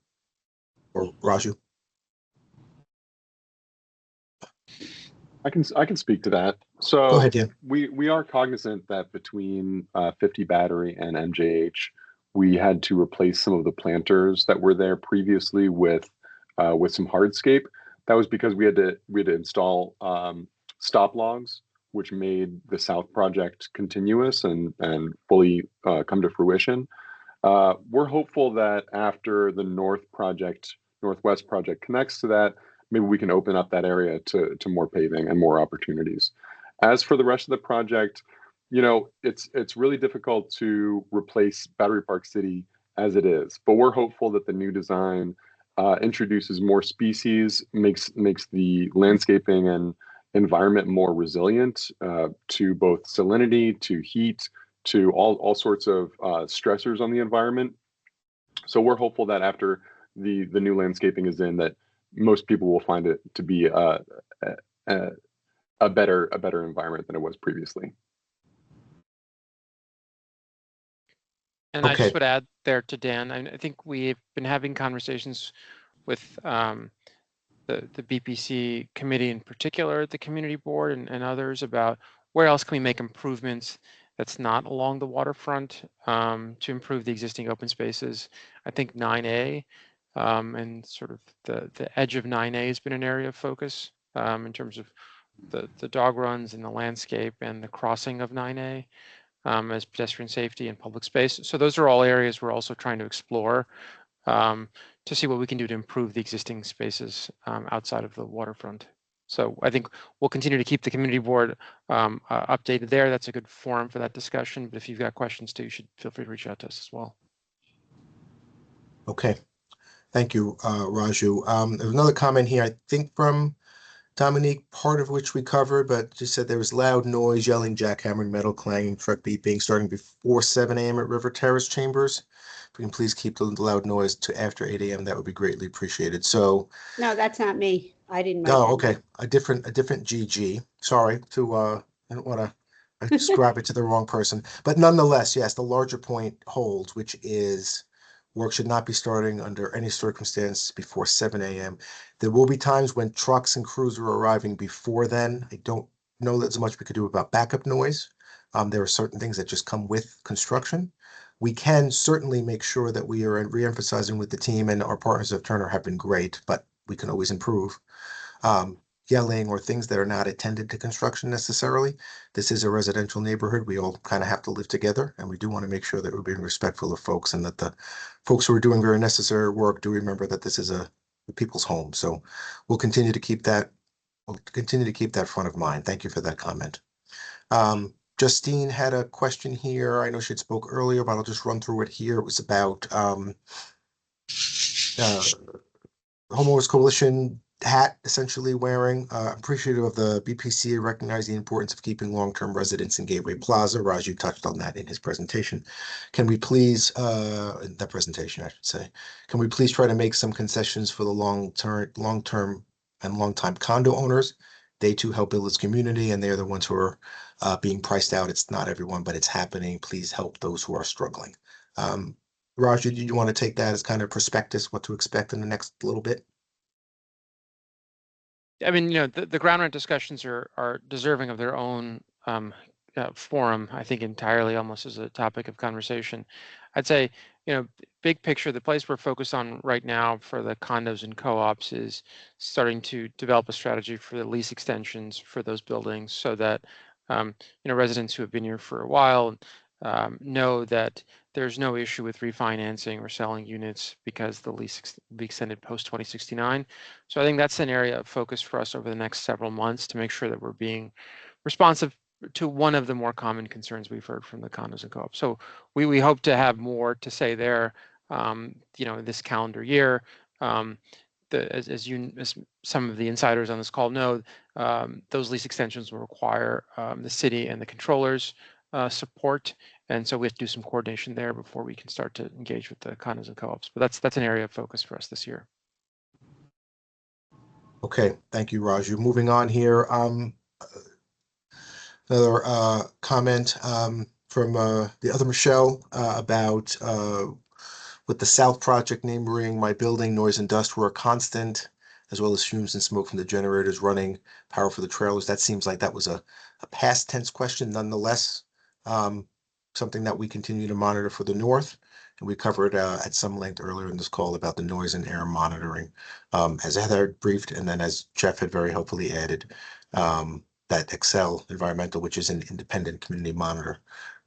or Raju. I can speak to that. Go So ahead, Dan. we are cognizant that between 50 Battery and MJH, we had to replace some of the planters that were there previously with some hardscape. That was because we had to install stop logs, which made the South project continuous and fully come to fruition. We're hopeful that after the Northwest project connects to that, maybe we can open up that area to more paving and more opportunities. As for the rest of the project, you know, it's really difficult to replace Battery Park City as it is, but we're hopeful that the new design introduces more species, makes the landscaping and environment more resilient to both salinity, to heat, to all sorts of stressors on the environment. So we're hopeful that after the new landscaping is in, that most people will find it to be a better environment than it was previously. And I Okay. just would add there to Dan, I think we've been having conversations with the BPC committee in particular, the community board and others about where else can we make improvements that's not along the waterfront to improve the existing open spaces. I think 9A and sort of the edge of 9A has been an area of focus in terms of the dog runs and the landscape and the crossing of 9A. As pedestrian safety and public space. So those are all areas we're also trying to explore to see what we can do to improve the existing spaces outside of the waterfront. So I think we'll continue to keep the community board updated there. That's a good forum for that discussion. But if you've got questions too, you should feel free to reach out to us as well. Okay. Thank you, Raju. There's another comment here, I think from Dominique, part of which we covered, but just said there was loud noise, yelling, jackhammering, metal clanging, truck beeping, starting before 7 a.m. at River Terrace Chambers. If we can please keep the loud noise to after 8 a.m., that would be greatly appreciated. So, No, that's not me. I didn't write oh, that. okay, a different GG. Sorry to I don't want to ascribe it to the wrong person, but nonetheless, yes, the larger point holds, which is work should not be starting under any circumstance before 7 a.m. There will be times when trucks and crews are arriving before then. I don't know that there's much we could do about backup noise. There are certain things that just come with construction. We can certainly make sure that we are re-emphasizing with the team, and our partners at Turner have been great, but we can always improve. Yelling or things that are not attended to construction necessarily. This is a residential neighborhood. We all kind of have to live together, and we do want to make sure that we're being respectful of folks and that the folks who are doing very necessary work do remember that this is a people's home. So we'll continue to keep that front of mind. Thank you for that comment. Justine had a question here. I know she had spoke earlier, but I'll just run through it here. It was about Homeowners Coalition hat essentially wearing. Appreciative of the BPCA recognizing the importance of keeping long-term residents in Gateway Plaza. Raju touched on that in his presentation. Can we please, in that presentation, I should say, can we please try to make some concessions for the long-term and long-time condo owners? They too help build this community, and they're the ones who are being priced out. It's not everyone, but it's happening. Please help those who are struggling. Raju, do you want to take that as kind of prospectus, what to expect in the next little bit? I mean, the ground rent discussions are deserving of their own forum, I think entirely almost as a topic of conversation. I'd say, big picture, the place we're focused on right now for the condos and co-ops is starting to develop a strategy for the lease extensions for those buildings so that, residents who have been here for a while know that there's no issue with refinancing or selling units because the lease will be extended post 2069. So I think that's an area of focus for us over the next several months to make sure that we're being responsive to one of the more common concerns we've heard from the condos and co-ops. So we hope to have more to say there, this calendar year. As some of the insiders on this call know, those lease extensions will require the city and the controllers support. And so we have to do some coordination there before we can start to engage with the condos and co-ops. But that's an area of focus for us this year. Okay, thank you, Raju. Moving on here. Another comment from the other Michelle about with the South Project neighboring my building, noise and dust were a constant, as well as fumes and smoke from the generators running power for the trailers. That seems like that was a past tense question, nonetheless. Something that we continue to monitor for the north. And we covered at some length earlier in this call about the noise and air monitoring. As Heather briefed, and then as Jeff had very helpfully added, that Excel Environmental, which is an independent community monitor,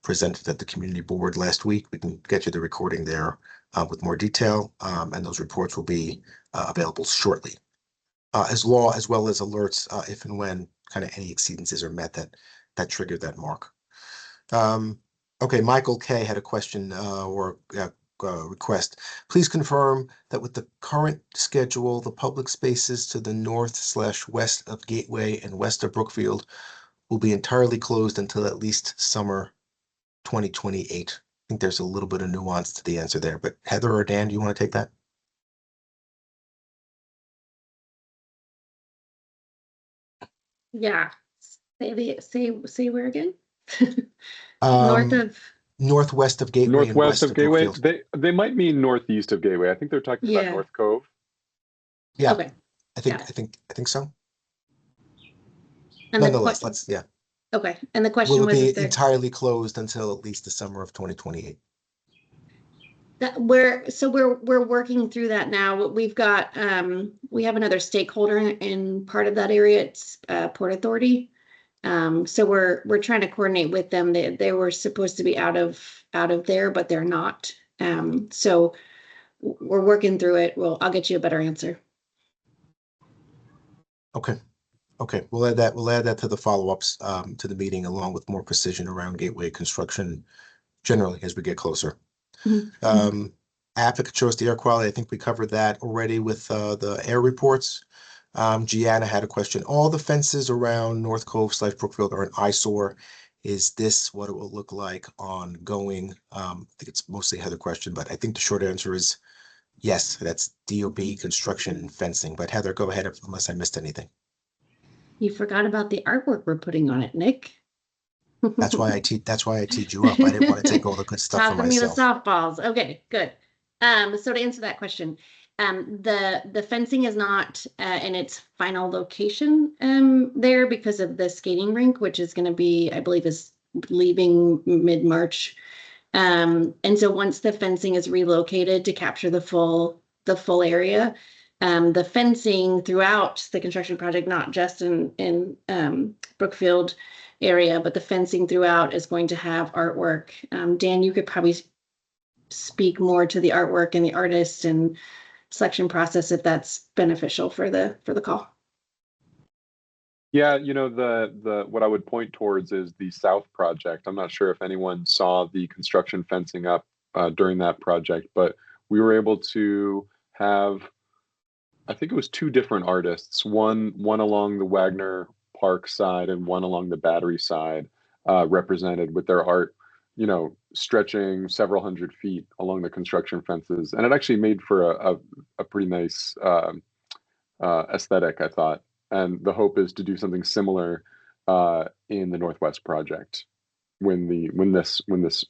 presented at the community board last week. We can get you the recording there with more detail, and those reports will be available shortly. As well as alerts if and when kind of any exceedances are met that triggered that mark. Okay, Michael K had a question or request. Please confirm that with the current schedule, the public spaces to the north/west of Gateway and west of Brookfield will be entirely closed until at least summer 2028. I think there's a little bit of nuance to the answer there, but Heather or Dan, do you want to take that? Yeah. Say where again? North of, Northwest of Gateway and Northwest west of of Gateway. Brookfield. They might mean northeast of Gateway. I think they're talking about Yeah. North Cove. Yeah, okay. I think Yeah. I think so. And the Nonetheless, question, okay. And the question will it was be if there, entirely closed until at least the summer of 2028? that we're working through that now. We've got we have another stakeholder in part of that area. It's Port Authority. So we're trying to coordinate with them. They were supposed to be out of there, but they're not. So we're working through it. I'll get you a better answer. Okay. Okay, we'll add that to the follow-ups to the meeting, along with more precision around Gateway construction generally as we get closer. Mhm. Applicant chose the air quality. I think we covered that already with the air reports. Gianna had a question. All the fences around North Cove/Brookfield are an eyesore. Is this what it will look like ongoing? I think it's mostly Heather question, but I think the short answer is yes, that's DOB construction and fencing. But Heather, go ahead unless I missed anything. You forgot about the artwork we're putting on it, Nick. That's why I teed you up. I didn't want to take all the good stuff for Tossing me the myself. softballs. Okay, good. So to answer that question, the fencing is not in its final location there because of the skating rink, which is going to be, I believe, is leaving mid-March. And so once the fencing is relocated to capture the full area, the fencing throughout the construction project, not just in Brookfield area, but the fencing throughout is going to have artwork. Dan, you could probably speak more to the artwork and the artist and selection process if that's beneficial for the call. Yeah, the what I would point towards is the South project. I'm not sure if anyone saw the construction fencing up during that project, but we were able to have, I think it was two different artists, one along the Wagner Park side and one along the Battery side, represented with their art, stretching several hundred feet along the construction fences, and it actually made for a pretty nice aesthetic, I thought. And the hope is to do something similar in the Northwest project when this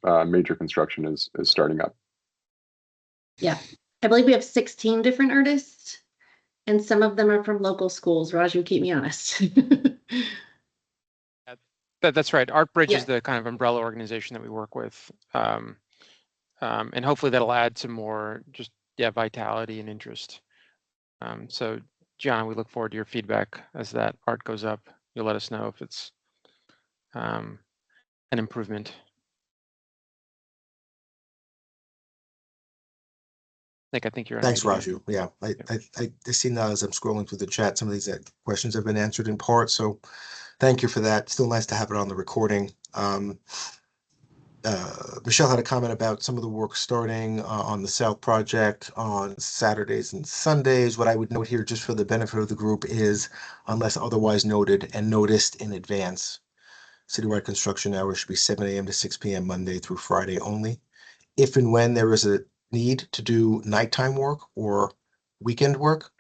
major construction is starting up. Yeah, I believe we have 16 different artists, and some of them are from local schools. Raju, keep me honest. That's right. ArtBridge Yeah. is the kind of umbrella organization that we work with. And hopefully that'll add to more just, vitality and interest. So John, we look forward to your feedback as that art goes up. You'll let us know if it's an improvement. Nick, I think you're Thanks, unmuted. Raju. Yeah, I see now as I'm scrolling through the chat, some of these questions have been answered in part. So thank you for that. Still nice to have it on the recording. Michelle had a comment about some of the work starting on the South project on Saturdays and Sundays. What I would note here, just for the benefit of the group, is unless otherwise noted and noticed in advance, citywide construction hours should be 7 a.m. to 6 p.m. Monday through Friday only. If and when there is a need to do nighttime work or weekend work,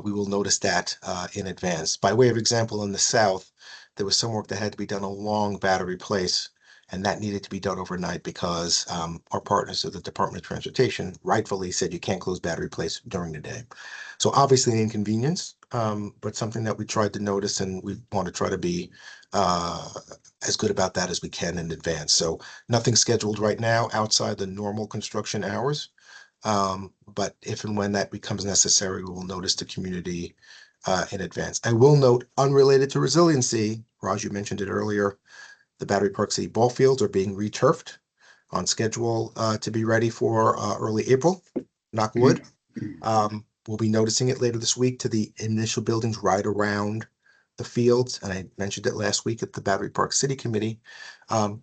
we will notice that in advance. By way of example, in the South, there was some work that had to be done along Battery Place, and that needed to be done overnight because our partners at the Department of Transportation rightfully said you can't close Battery Place during the day. So obviously an inconvenience, but something that we tried to notice, and we want to try to be as good about that as we can in advance. So nothing scheduled right now outside the normal construction hours. But if and when that becomes necessary, we will notice the community in advance. I will note, unrelated to resiliency, Raj, you mentioned it earlier, the Battery Park City ball fields are being returfed on schedule to be ready for early April, knock wood. We'll be noticing it later this week to the initial buildings right around the fields, and I mentioned it last week at the Battery Park City Committee,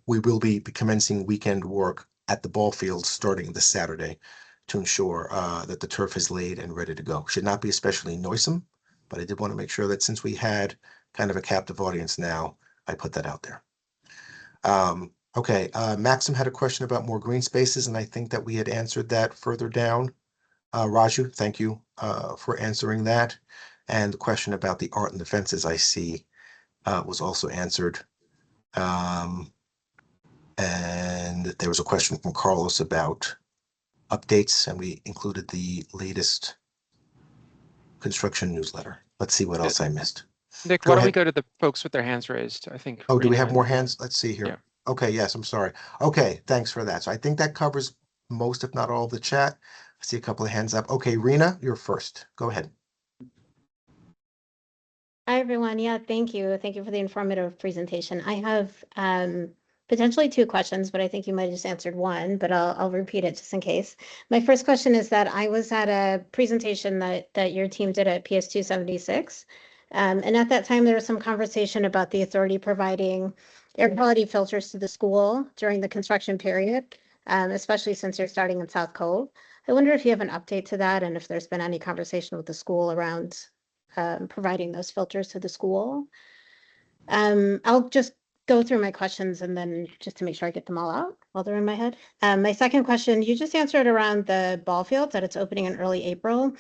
we will be commencing weekend work at the ball fields starting this Saturday to ensure that the turf is laid and ready to go. Should not be especially noisome, but I did want to make sure that since we had kind of a captive audience now, I put that out there. Okay, Maxim had a question about more green spaces, and I think that we had answered that further down. Raju, thank you for answering that. And the question about the art and the fences I see was also answered. And there was a question from Carlos about updates, and we included the latest construction newsletter. Let's see what else I missed. Nick, Go why don't we ahead. go to the folks with their hands raised? I think. Oh, do we Rena have more and- hands? Let's see here. Yeah. Okay, yes, I'm sorry. Okay, thanks for that. So I think that covers most, if not all, of the chat. I see a couple of hands up. Okay, Rena, you're first. Go ahead. Hi, everyone. Yeah, thank you. Thank you for the informative presentation. I have potentially two questions, but I think you might have just answered one, but I'll repeat it just in case. My first question is that I was at a presentation that your team did at PS 276. And at that time, there was some conversation about the authority providing air quality filters to the school during the construction period, especially since you're starting in South Cove. I wonder if you have an update to that and if there's been any conversation with the school around providing those filters to the school. I'll just go through my questions and then just to make sure I get them all out while they're in my head. My second question, you just answered around the ball fields that it's opening in early April.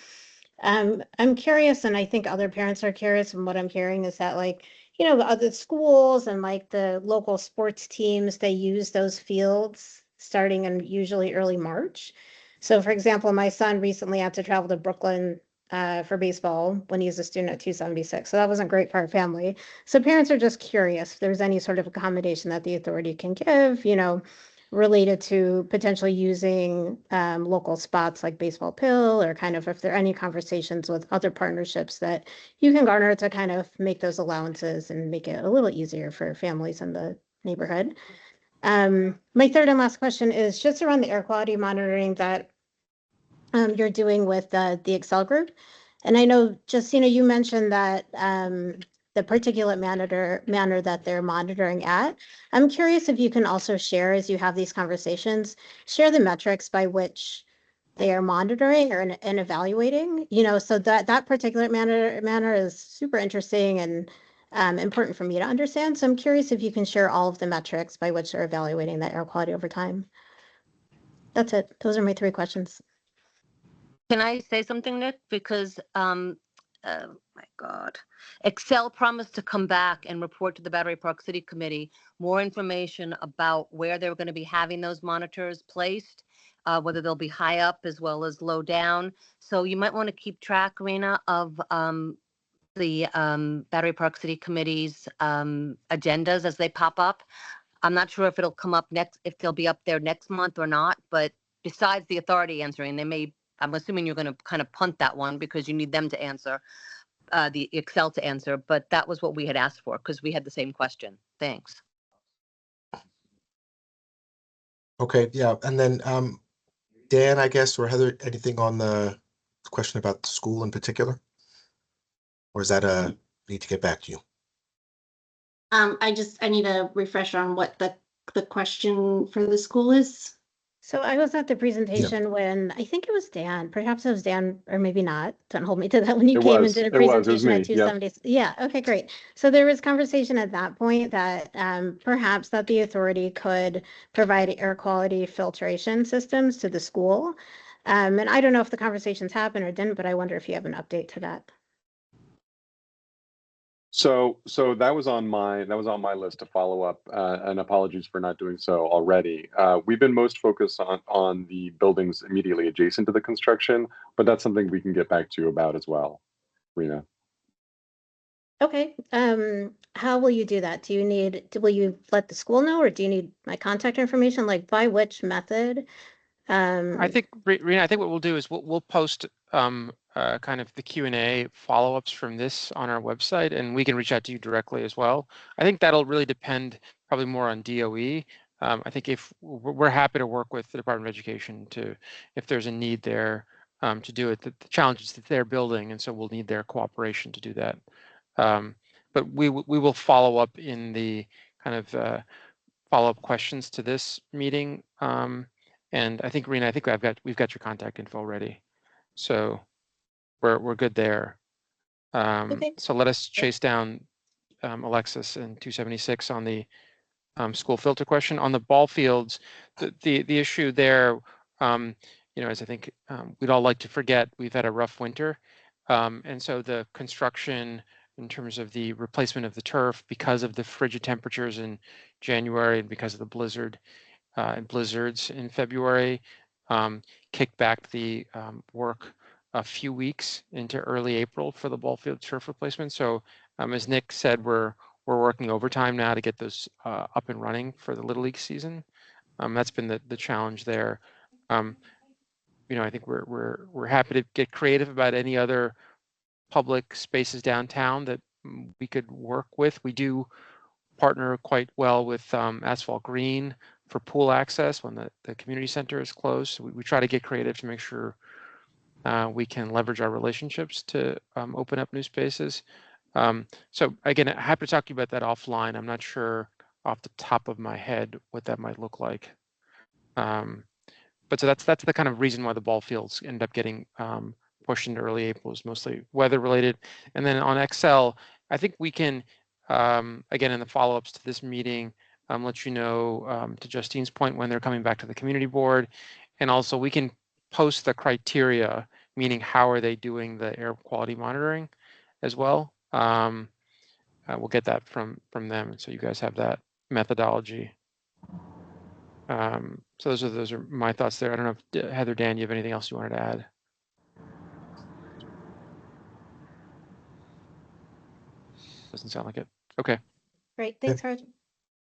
I'm curious, and I think other parents are curious, and what I'm hearing is that, like, you know, the other schools and like the local sports teams, they use those fields starting in usually early March. So for example, my son recently had to travel to Brooklyn for baseball when he's a student at 276. So that wasn't great for our family. So parents are just curious if there's any sort of accommodation that the authority can give, you know, related to potentially using local spots like Baseball Pill, or kind of if there are any conversations with other partnerships that you can garner to kind of make those allowances and make it a little easier for families in the neighborhood. My third and last question is just around the air quality monitoring that you're doing with the Excel group. And I know just, you know, you mentioned that the particulate manner that they're monitoring at. I'm curious if you can also share, as you have these conversations, share the metrics by which they are monitoring or and evaluating, you know, so that particulate manner is super interesting and important for me to understand. So I'm curious if you can share all of the metrics by which they're evaluating that air quality over time. That's it. Those are my three questions. Can I say something, Nick? Because, oh my God, Excel promised to come back and report to the Battery Park City Committee more information about where they're going to be having those monitors placed, whether they'll be high up as well as low down. So you might want to keep track, Rena, of the Battery Park City Committee's agendas as they pop up. I'm not sure if it'll come up next, if they'll be up there next month or not, but besides the authority answering, they may, I'm assuming you're going to kind of punt that one because you need them to answer, the Excel to answer, but that was what we had asked for because we had the same question. Thanks. Okay, yeah, and then Dan, I guess, or Heather, anything on the question about the school in particular? Or is that a need to get back to you? I need a refresher on what the question for the school is. So I was at the presentation when I think it was Dan, perhaps it was Dan, or maybe not. Don't hold me to that when you came and did a presentation at 270. Yeah, okay, great. So there was conversation at that point that perhaps that the authority could provide air quality filtration systems to the school. And I don't know if the conversations happened or didn't, but I wonder if you have an update to that. So that was on my list to follow up, and apologies for not doing so already. We've been most focused on the buildings immediately adjacent to the construction, but that's something we can get back to you about as well, Rena. Okay. How will you do that? Will you let the school know, or do you need my contact information? Like by which method? I think, Rena, I think what we'll do is we'll post kind of the Q&A follow-ups from this on our website, and we can reach out to you directly as well. I think that'll really depend probably more on DOE. I think if we're happy to work with the Department of Education to, if there's a need there to do it, the challenges that they're building, and so we'll need their cooperation to do that. but we will follow up in the kind of follow-up questions to this meeting. And I think, Rena, I think we've got your contact info already, so we're good there. Okay. So let us chase down Alexis and 276 on the school filter question. On the ball fields, the issue there, as I think we'd all like to forget, we've had a rough winter, and so the construction in terms of the replacement of the turf, because of the frigid temperatures in January and because of the blizzard and blizzards in February, kicked back the work a few weeks into early April for the ball field turf replacement. So as Nick said, we're working overtime now to get those up and running for the Little League season. That's been the challenge there. I think we're happy to get creative about any other public spaces downtown that we could work with. We do partner quite well with Asphalt Green for pool access when the community center is closed. So we try to get creative to make sure we can leverage our relationships to open up new spaces. So again, happy to talk to you about that offline. I'm not sure off the top of my head what that might look like. But so that's the kind of reason why the ball fields end up getting pushed into early April, is mostly weather related. And then on XL, I think we can, again, in the follow-ups to this meeting, let you know, to Justine's point, when they're coming back to the community board. And also we can post the criteria, meaning how are they doing the air quality monitoring as well. We'll get that from them. So you guys have that methodology. So those are my thoughts there. I don't know if Heather, Dan, you have anything else you wanted to add? Doesn't sound like it. Okay. Great, thanks, Raj.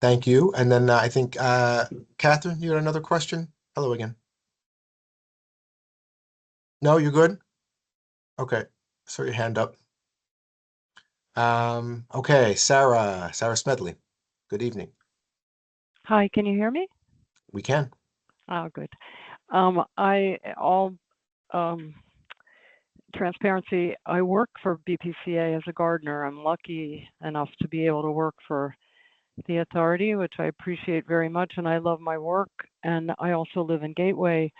Thank you. And then I think, Catherine, you had another question? Hello again. No, you're good? Okay, so your hand up. Okay, Sarah Smedley. Good evening. Hi, can you hear me? We can. Oh, good. Transparency, I work for BPCA as a gardener. I'm lucky enough to be able to work for the authority, which I appreciate very much, and I love my work. And I also live in Gateway.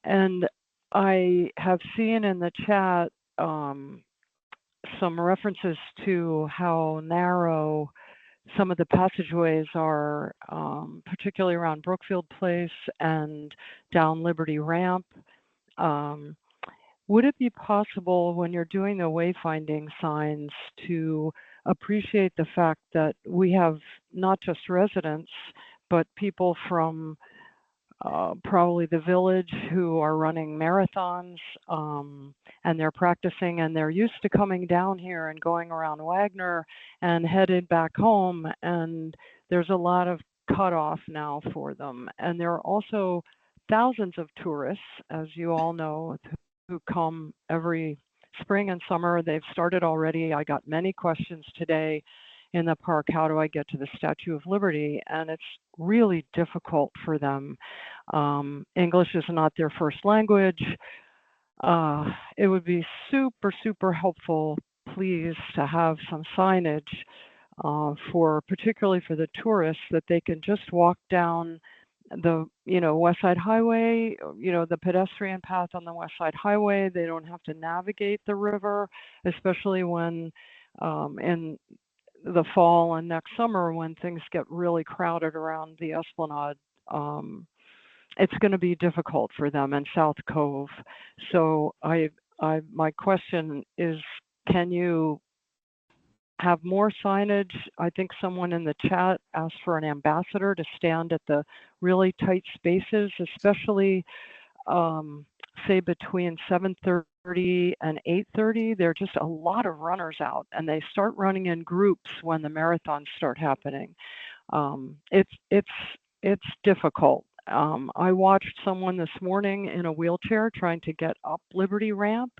And I have seen in the chat some references to how narrow some of the passageways are, particularly around Brookfield Place and down Liberty Ramp. Would it be possible, when you're doing the wayfinding signs, to appreciate the fact that we have not just residents, but people from probably the village who are running marathons, and they're practicing, and they're used to coming down here and going around Wagner and headed back home, and there's a lot of cutoff now for them. And there are also thousands of tourists, as you all know, who come every spring and summer. They've started already. I got many questions today in the park. How do I get to the Statue of Liberty? And it's really difficult for them. English is not their first language. It would be super, super helpful, please, to have some signage particularly for the tourists, that they can just walk down the West Side Highway, the pedestrian path on the West Side Highway. They don't have to navigate the river, especially when in the fall and next summer, when things get really crowded around the Esplanade. It's going to be difficult for them in South Cove. So my question is, can you have more signage? I think someone in the chat asked for an ambassador to stand at the really tight spaces, especially say between 7:30 and 8:30. There are just a lot of runners out, and they start running in groups when the marathons start happening. It's difficult. I watched someone this morning in a wheelchair trying to get up Liberty Ramp,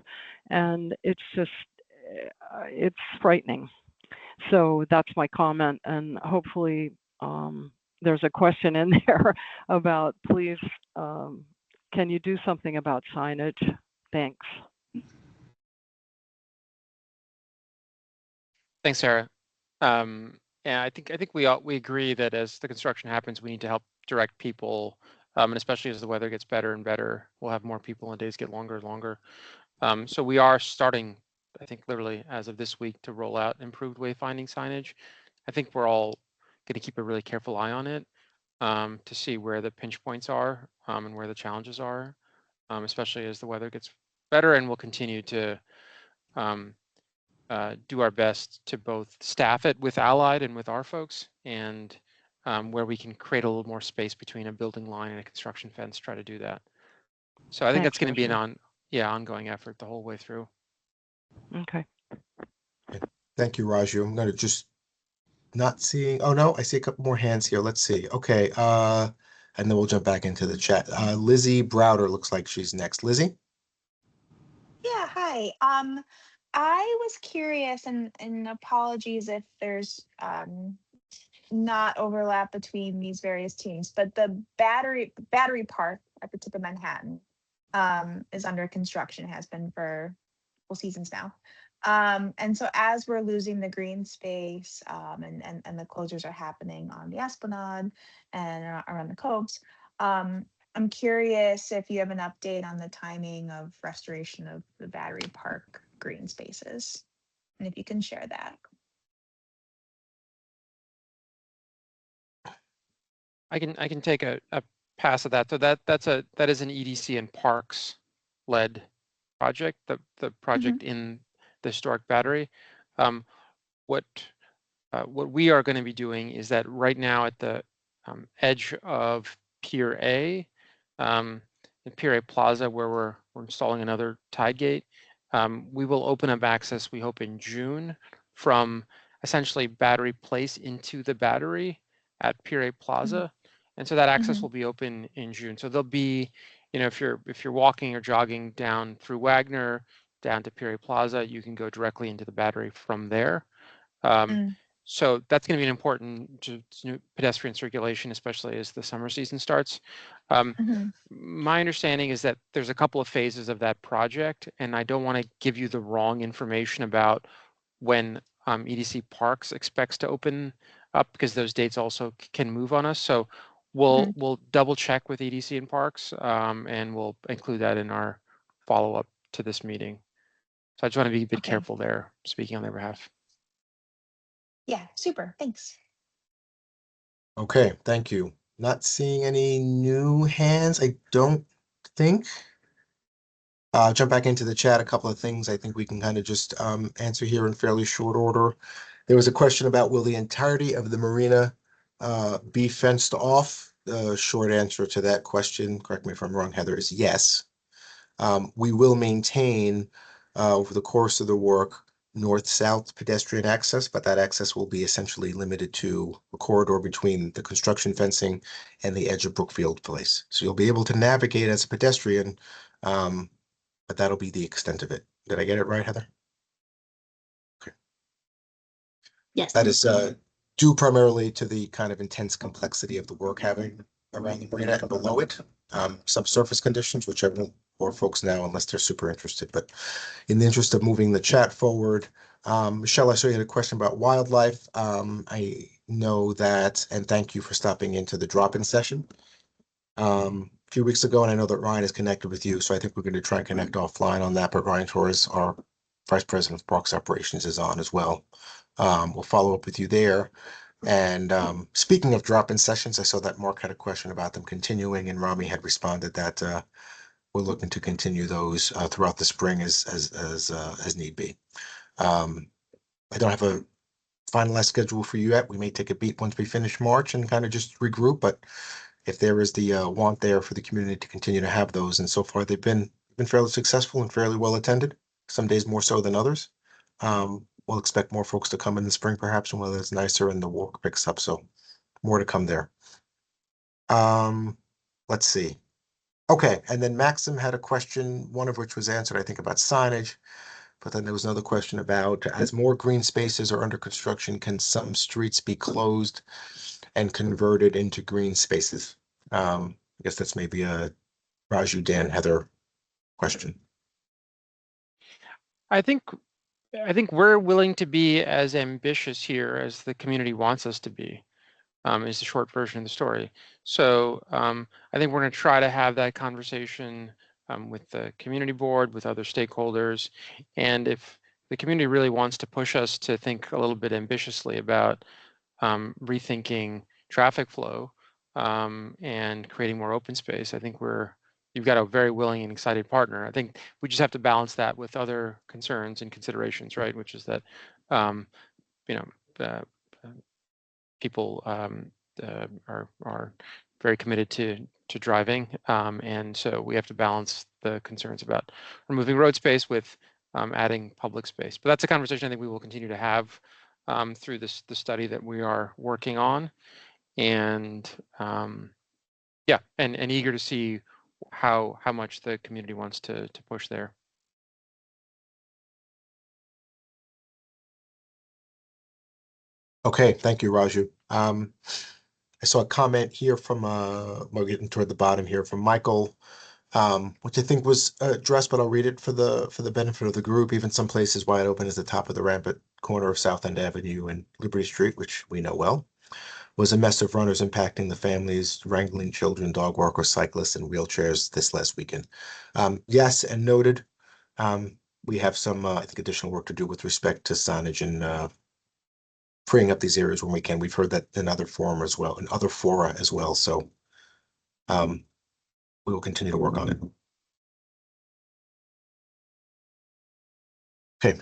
and it's frightening. So that's my comment, and hopefully there's a question in there about, please, can you do something about signage? Thanks. Thanks, Sarah. And I think we agree that as the construction happens, we need to help direct people, and especially as the weather gets better and better, we'll have more people and days get longer and longer. So we are starting, I think, literally as of this week to roll out improved wayfinding signage. I think we're all going to keep a really careful eye on it to see where the pinch points are and where the challenges are, especially as the weather gets better, and we'll continue to do our best to both staff it with Allied and with our folks, and where we can create a little more space between a building line and a construction fence, try to do that. So I think Thanks, that's going to be Raju. ongoing effort the whole way through. Okay. Thank you, Raju. I'm gonna just not seeing, oh no, I see a couple more hands here. Let's see. Okay, and then we'll jump back into the chat. Lizzie Browder looks like she's next. Lizzie? Yeah, hi. I was curious, and apologies if there's not overlap between these various teams, but the battery park at the tip of Manhattan is under construction, has been for well seasons now. And so as we're losing the green space and the closures are happening on the Esplanade and around the Copes, I'm curious if you have an update on the timing of restoration of the Battery Park green spaces, and if you can share that. I can take a pass at that. So that is an EDC and Parks led project, the project in the historic battery. What we are going to be doing is that right now at the edge of Pier A, in Pier A Plaza, where we're installing another tide gate, we will open up access, we hope in June, from essentially Battery Place into the battery at Pier A Plaza. And so that access will be open in June. So there'll be, if you're walking or jogging down through Wagner, down to Pier A Plaza, you can go directly into the battery from there. So that's going to be an important pedestrian circulation, especially as the summer season starts. My understanding is that there's a couple of phases of that project, and I don't want to give you the wrong information about when EDC Parks expects to open up, because those dates also can move on us. So we'll double check with EDC and Parks, and we'll include that in our follow-up to this meeting. So I just want to be a bit careful there, speaking on their behalf. Yeah, super. Thanks. Okay, thank you. Not seeing any new hands, I don't think. Jump back into the chat. A couple of things I think we can kind of just answer here in fairly short order. There was a question about, will the entirety of the marina be fenced off? The short answer to that question, correct me if I'm wrong, Heather, is yes. We will maintain over the course of the work north-south pedestrian access, but that access will be essentially limited to a corridor between the construction fencing and the edge of Brookfield Place. So you'll be able to navigate as a pedestrian, but that'll be the extent of it. Did I get it right, Heather? Okay. Yes. That is due primarily to the kind of intense complexity of the work having around the marina and below it, subsurface conditions, which I won't bore folks now unless they're super interested. But in the interest of moving the chat forward, Michelle, I saw you had a question about wildlife. I know that, and thank you for stopping into the drop-in session a few weeks ago, and I know that Ryan is connected with you, so I think we're going to try and connect offline on that. But Ryan Torres, our Vice President of Parks Operations, is on as well. We'll follow up with you there. And speaking of drop-in sessions, I saw that Mark had a question about them continuing, and Rami had responded that we're looking to continue those throughout the spring as need be. I don't have a finalized schedule for you yet. We may take a beat once we finish March and kind of just regroup, but if there is the want there for the community to continue to have those, and so far they've been fairly successful and fairly well attended, some days more so than others. We'll expect more folks to come in the spring perhaps, and whether it's nicer and the work picks up, so more to come there. Let's see. Okay, and then Maxim had a question, one of which was answered, I think, about signage. But then there was another question about, as more green spaces are under construction, can some streets be closed and converted into green spaces? I guess that's maybe a Raju, Dan, Heather question. I think I think we're willing to be as ambitious here as the community wants us to be, is the short version of the story. So I think we're going to try to have that conversation with the community board, with other stakeholders. And if the community really wants to push us to think a little bit ambitiously about rethinking traffic flow and creating more open space, I think you've got a very willing and excited partner. I think we just have to balance that with other concerns and considerations, right? Which is that, you know, people are very committed to driving, and so we have to balance the concerns about removing road space with adding public space. But that's a conversation I think we will continue to have through the study that we are working on, and yeah, and eager to see how much the community wants to push there. Okay, thank you, Raju. I saw a comment here from we're getting toward the bottom here from Michael, which I think was addressed, but I'll read it for the benefit of the group. Even some places wide open as the top of the ramp at corner of South End Avenue and Liberty Street, which we know well, was a mess of runners impacting the families, wrangling children, dog walkers, cyclists, and wheelchairs this last weekend. Yes, and noted. We have some, I think, additional work to do with respect to signage and freeing up these areas when we can. We've heard that in other forum as well, in other fora as well. So we will continue to work on it. Okay.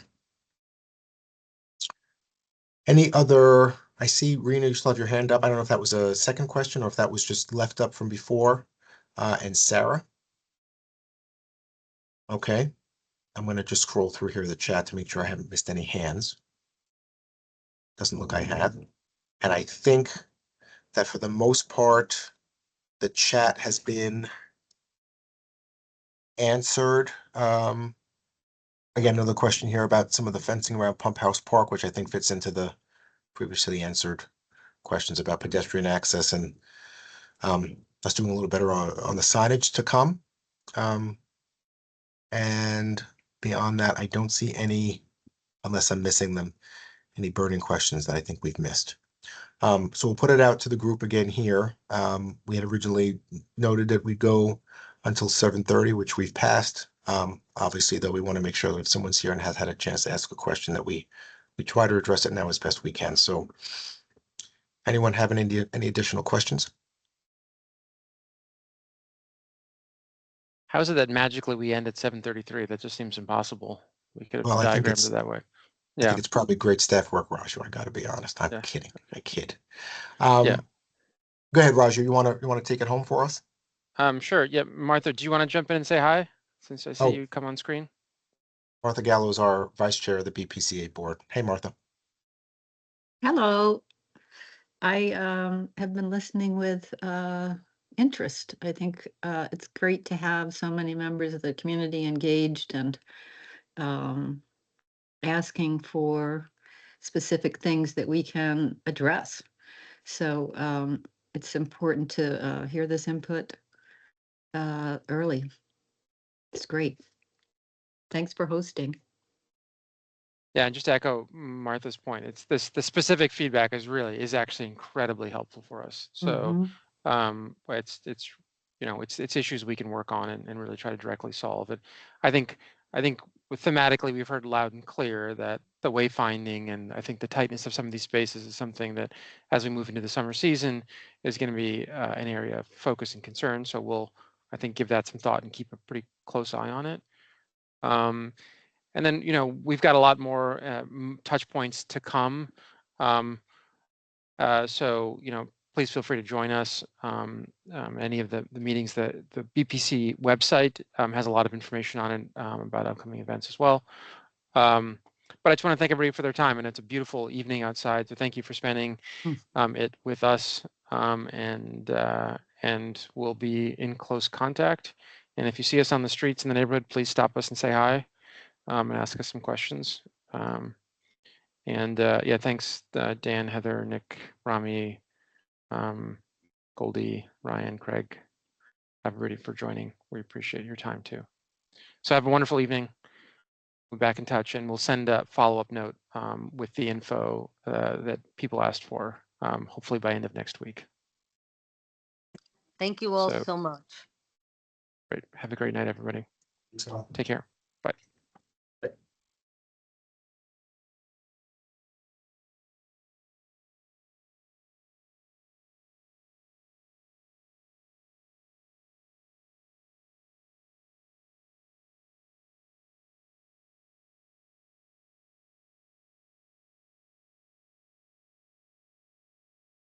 Any other, I see Rena, you still have your hand up. I don't know if that was a second question or if that was just left up from before. And Sarah. Okay. I'm going to just scroll through here the chat to make sure I haven't missed any hands. Doesn't look I have. And I think that for the most part, the chat has been answered. Again, another question here about some of the fencing around Pump House Park, which I think fits into the previously answered questions about pedestrian access and us doing a little better on the signage to come. And beyond that, I don't see any, unless I'm missing them, any burning questions that I think we've missed. So we'll put it out to the group again here. We had originally noted that we go until 7:30, which we've passed. Obviously, though, we want to make sure that if someone's here and has had a chance to ask a question, that we try to address it now as best we can. So anyone have any additional questions? How is it that magically we end at 7:33? That just seems impossible. We could have Well, I think diagrammed it's it that way. I think it's probably great staff work, Raju. I got to be honest. I'm kidding. I kid. Yeah. Go ahead, Raju. You want to take it home for us? Sure. Yeah, Martha, do you want to jump in and say hi since I see Oh. you come on screen? Martha Gallo is our vice chair of the BPCA board. Hey, Martha. Hello. I have been listening with interest. I think it's great to have so many members of the community engaged and asking for specific things that we can address. So it's important to hear this input early. It's great. Thanks for hosting. Yeah, and just to echo Martha's point, it's the specific feedback is actually incredibly helpful for us. So it's issues we can work on and really try to directly solve it. I think thematically we've heard loud and clear that the wayfinding and I think the tightness of some of these spaces is something that as we move into the summer season is going to be an area of focus and concern. So we'll, I think, give that some thought and keep a pretty close eye on it. And then, we've got a lot more touch points to come. So, please feel free to join us. Any of the meetings, the BPC website has a lot of information on it about upcoming events as well. But I just want to thank everybody for their time, and it's a beautiful evening outside. So thank you for spending it with us, and we'll be in close contact. And if you see us on the streets in the neighborhood, please stop us and say hi. And ask us some questions. Yeah, thanks, Dan, Heather, Nick, Rami, Goldie, Ryan, Craig, everybody for joining. We appreciate your time too. So have a wonderful evening. we'll be back in touch, and we'll send a follow-up note with the info that people asked for, hopefully by end of next week. Thank you all So- so much. Great. Have a great night, everybody. Thanks all. Take care.